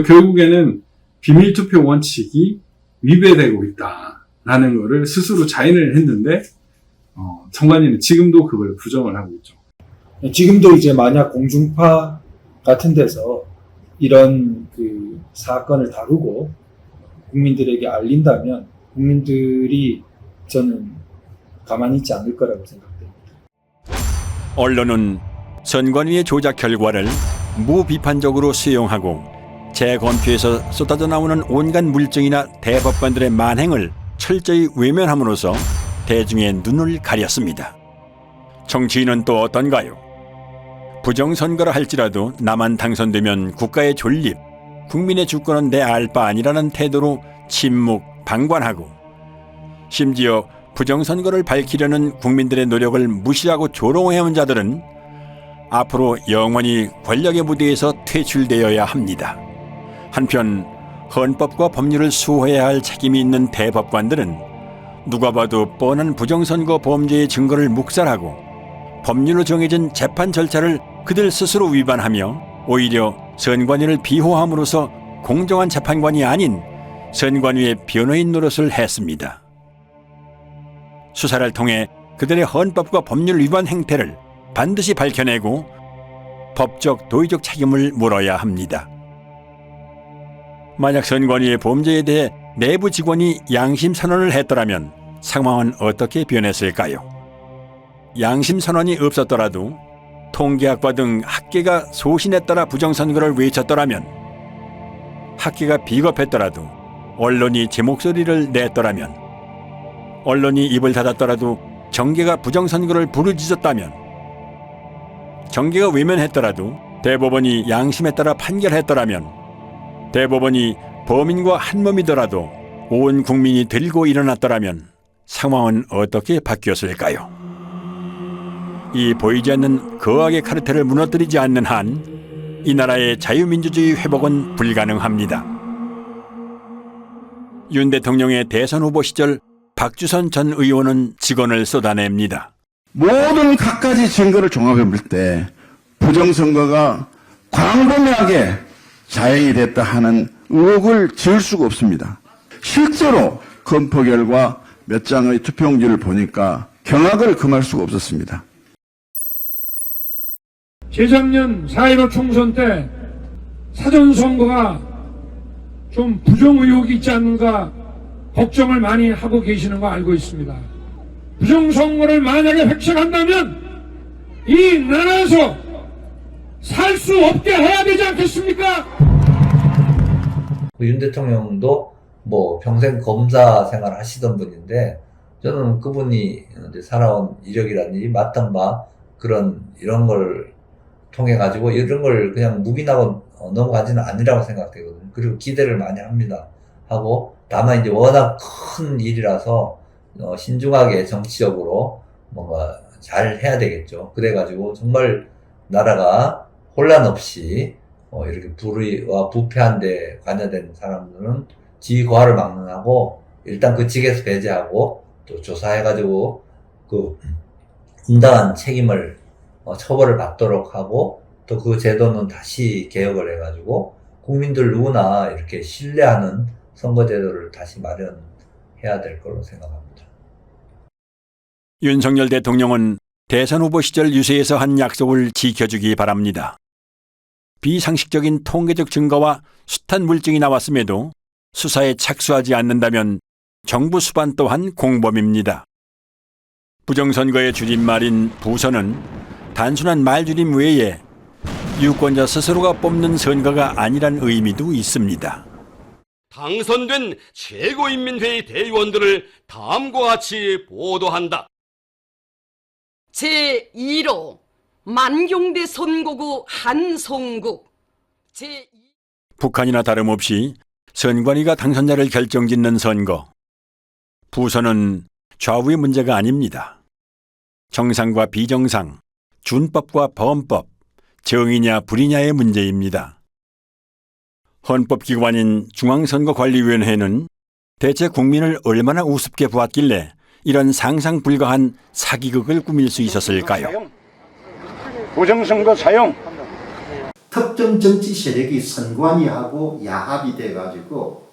결국에는 비밀투표 원칙이 위배되고 있다라는 거를 스스로 자인을 했는데 선관위는 지금도 그걸 부정을 하고 있죠. 지금도 이제 만약 공중파 같은 데서 이런 그 사건을 다루고 국민들에게 알린다면 국민들이 저는 가만히 있지 않을 거라고 생각됩니다. 언론은 선관위의 조작 결과를 무비판적으로 수용하고 재검표에서 쏟아져 나오는 온갖 물증이나 대법관들의 만행을 철저히 외면함으로써 대중의 눈을 가렸습니다. 정치인은 또 어떤가요? 부정선거를 할지라도 나만 당선되면 국가의 존립, 국민의 주권은 내 알 바 아니라는 태도로 침묵, 방관하고 심지어 부정선거를 밝히려는 국민들의 노력을 무시하고 조롱해온 자들은 앞으로 영원히 권력의 무대에서 퇴출되어야 합니다. 한편 헌법과 법률을 수호해야 할 책임이 있는 대법관들은 누가 봐도 뻔한 부정선거 범죄의 증거를 묵살하고 법률로 정해진 재판 절차를 그들 스스로 위반하며 오히려 선관위를 비호함으로써 공정한 재판관이 아닌 선관위의 변호인 노릇을 했습니다. 수사를 통해 그들의 헌법과 법률 위반 행태를 반드시 밝혀내고 법적, 도의적 책임을 물어야 합니다. 만약 선관위의 범죄에 대해 내부 직원이 양심 선언을 했더라면 상황은 어떻게 변했을까요? 양심 선언이 없었더라도 통계학과 등 학계가 소신에 따라 부정선거를 외쳤더라면, 학계가 비겁했더라도 언론이 제 목소리를 냈더라면, 언론이 입을 닫았더라도 정계가 부정선거를 부르짖었다면, 정계가 외면했더라도 대법원이 양심에 따라 판결했더라면, 대법원이 범인과 한몸이더라도 온 국민이 들고 일어났더라면 상황은 어떻게 바뀌었을까요? 이 보이지 않는 거악의 카르텔을 무너뜨리지 않는 한 이 나라의 자유민주주의 회복은 불가능합니다. 윤 대통령의 대선 후보 시절 박주선 전 의원은 직언을 쏟아냅니다. 모든 갖가지 증거를 종합해 볼 때 부정선거가 광범위하게 자행이 됐다 하는 의혹을 지을 수가 없습니다. 실제로 검토 결과 몇 장의 투표용지를 보니까 경악을 금할 수가 없었습니다. 재작년 4.15 총선 때 사전선거가 좀 부정 의혹이 있지 않는가 걱정을 많이 하고 계시는 거 알고 있습니다. 부정선거를 만약에 획책한다면 이 나라에서 살 수 없게 해야 되지 않겠습니까? 윤 대통령도 뭐 평생 검사 생활 하시던 분인데 저는 그분이 이제 살아온 이력이라든지 맡은 바 이런 걸 통해 가지고 이런 걸 그냥 묵인하고 넘어가지는 아니라고 생각되거든요. 그리고 기대를 많이 합니다. 하고 다만 이제 워낙 큰 일이라서 신중하게 정치적으로 뭔가 잘 해야 되겠죠. 그래가지고 정말 나라가 혼란 없이 이렇게 불의와 부패한 데 관여된 사람들은 지휘고하를 막론하고 일단 그 직에서 배제하고 또 조사해가지고 그 응당한 책임을 처벌을 받도록 하고 또 그 제도는 다시 개혁을 해가지고 국민들 누구나 이렇게 신뢰하는 선거제도를 다시 마련해야 될 거로 생각합니다. 윤석열 대통령은 대선 후보 시절 유세에서 한 약속을 지켜주기 바랍니다. 비상식적인 통계적 증거와 숱한 물증이 나왔음에도 수사에 착수하지 않는다면 정부 수반 또한 공범입니다. 부정선거의 줄임말인 부선은 단순한 말줄임 외에 유권자 스스로가 뽑는 선거가 아니란 의미도 있습니다. 당선된 최고인민회의 대의원들을 다음과 같이 보도한다. 제2로 만경대 선거구 한송국 북한이나 다름없이 선관위가 당선자를 결정짓는 선거. 부선은 좌우의 문제가 아닙니다. 정상과 비정상, 준법과 범법, 정의냐 불의냐의 문제입니다. 헌법기관인 중앙선거관리위원회는 대체 국민을 얼마나 우습게 보았길래 이런 상상 불가한 사기극을 꾸밀 수 있었을까요? 부정선거 사용. 특정 정치 세력이 선관위하고 야합이 돼가지고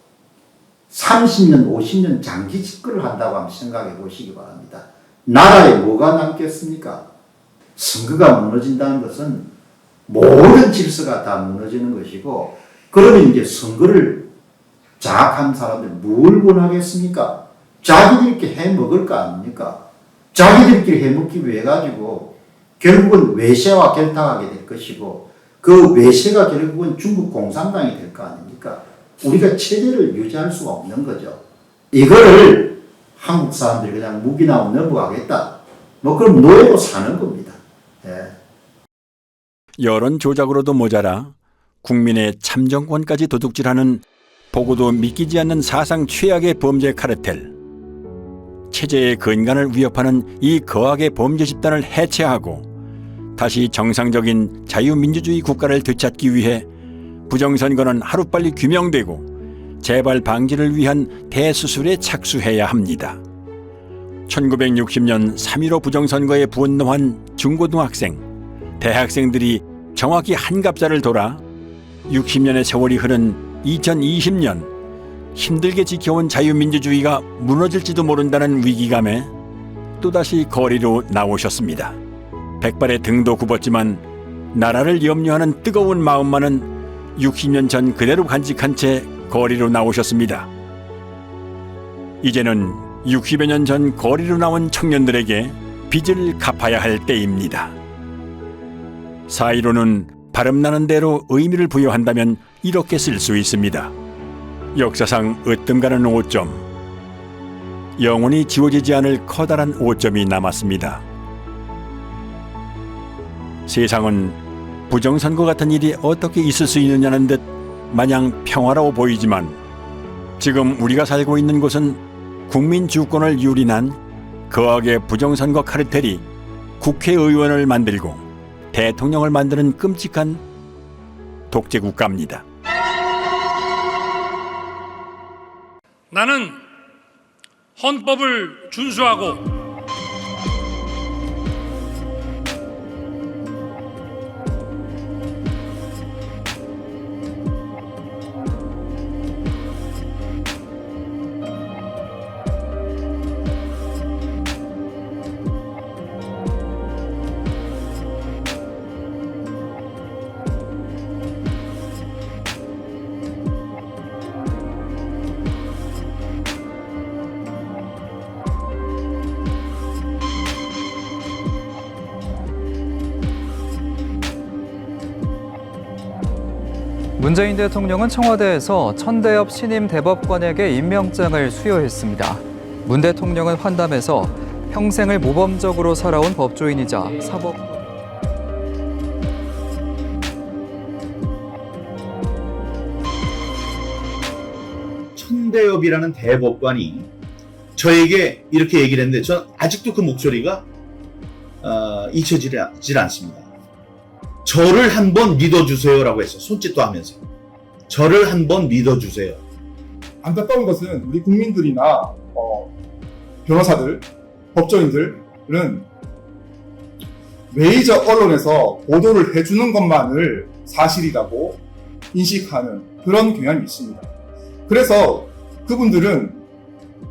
30년, 50년 장기 집권을 한다고 한번 생각해 보시기 바랍니다. 나라에 뭐가 남겠습니까? 선거가 무너진다는 것은 모든 질서가 다 무너지는 것이고, 그러면 이제 선거를 장악한 사람들 뭘 원하겠습니까? 자기들끼리 해먹을 거 아닙니까? 자기들끼리 해먹기 위해 가지고 결국은 외세와 결탁하게 될 것이고, 그 외세가 결국은 중국 공산당이 될 거 아닙니까? 우리가 체제를 유지할 수가 없는 거죠. 이거를 한국 사람들이 그냥 묵인하고 넘어가겠다. 뭐 그럼 노예로 사는 겁니다. 예. 여론 조작으로도 모자라 국민의 참정권까지 도둑질하는 보고도 믿기지 않는 사상 최악의 범죄 카르텔. 체제의 근간을 위협하는 이 거악의 범죄 집단을 해체하고 다시 정상적인 자유민주주의 국가를 되찾기 위해 부정선거는 하루빨리 규명되고 재발 방지를 위한 대수술에 착수해야 합니다. 1960년 3.15 부정선거에 분노한 중고등학생, 대학생들이 정확히 한갑자를 돌아 60년의 세월이 흐른 2020년 힘들게 지켜온 자유민주주의가 무너질지도 모른다는 위기감에 또다시 거리로 나오셨습니다. 백발의 등도 굽었지만 나라를 염려하는 뜨거운 마음만은 60년 전 그대로 간직한 채 거리로 나오셨습니다. 이제는 60여 년 전 거리로 나온 청년들에게 빚을 갚아야 할 때입니다. 4.15는 발음나는 대로 의미를 부여한다면 이렇게 쓸 수 있습니다. 역사상 으뜸가는 5점. 영원히 지워지지 않을 커다란 5점이 남았습니다. 세상은 부정선거 같은 일이 어떻게 있을 수 있느냐는 듯 마냥 평화로워 보이지만 지금 우리가 살고 있는 곳은 국민 주권을 유린한 거악의 부정선거 카르텔이 국회의원을 만들고 대통령을 만드는 끔찍한 독재 국가입니다. 나는 헌법을 준수하고 문재인 대통령은 청와대에서 천대엽 신임 대법관에게 임명장을 수여했습니다. 문 대통령은 환담에서 평생을 모범적으로 살아온 법조인이자 사법 천대엽이라는 대법관이 저에게 이렇게 얘기를 했는데 전 아직도 그 목소리가 잊혀지질 않습니다. 저를 한번 믿어주세요라고 했어요. 손짓도 하면서. 저를 한번 믿어주세요. 안타까운 것은 우리 국민들이나 변호사들, 법조인들은 메이저 언론에서 보도를 해주는 것만을 사실이라고 인식하는 그런 경향이 있습니다. 그래서 그분들은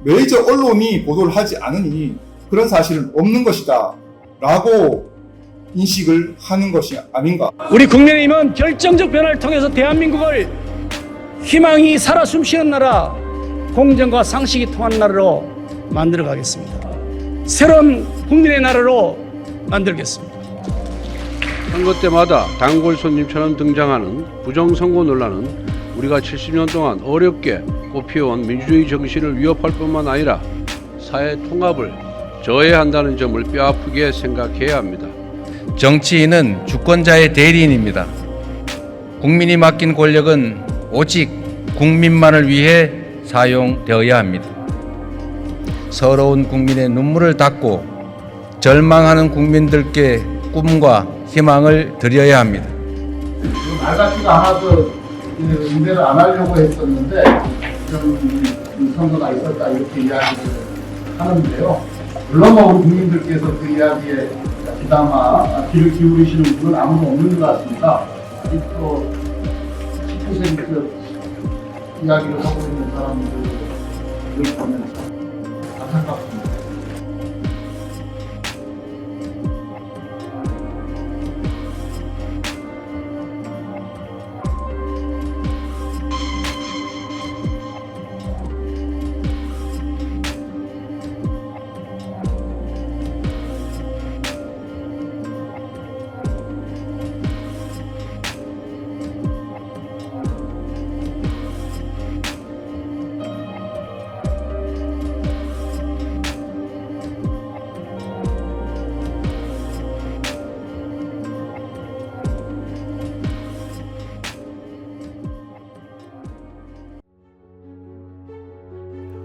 메이저 언론이 보도를 하지 않으니 그런 사실은 없는 것이다 라고 인식을 하는 것이 아닌가. 우리 국민의힘은 결정적 변화를 통해서 대한민국을 희망이 살아 숨쉬는 나라, 공정과 상식이 통하는 나라로 만들어 가겠습니다. 새로운 국민의 나라로 만들겠습니다. 선거 때마다 단골 손님처럼 등장하는 부정선거 논란은 우리가 70년 동안 어렵게 꽃피워온 민주주의 정신을 위협할 뿐만 아니라 사회 통합을 저해한다는 점을 뼈아프게 생각해야 합니다. 정치인은 주권자의 대리인입니다. 국민이 맡긴 권력은 오직 국민만을 위해 사용되어야 합니다. 서러운 국민의 눈물을 닦고 절망하는 국민들께 꿈과 희망을 드려야 합니다. 말 같지가 않아서 응대를 안 하려고 했었는데 이런 선거가 있었다 이렇게 이야기를 하는데요. 물론 우리 국민들께서 그 이야기에 그나마 귀를 기울이시는 분은 아무도 없는 것 같습니다. 또 19세기 이야기를 하고 있는 사람들을 보면 안타깝습니다.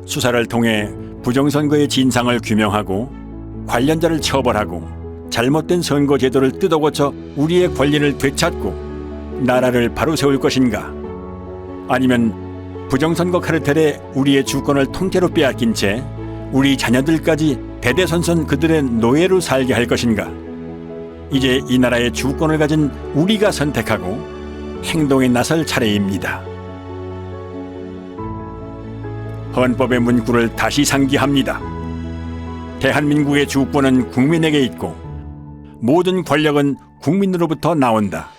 수사를 통해 부정선거의 진상을 규명하고 관련자를 처벌하고 잘못된 선거 제도를 뜯어고쳐 우리의 권리를 되찾고 나라를 바로 세울 것인가? 아니면 부정선거 카르텔에 우리의 주권을 통째로 빼앗긴 채 우리 자녀들까지 대대손손 그들의 노예로 살게 할 것인가? 이제 이 나라의 주권을 가진 우리가 선택하고 행동에 나설 차례입니다. 헌법의 문구를 다시 상기합니다. 대한민국의 주권은 국민에게 있고 모든 권력은 국민으로부터 나온다.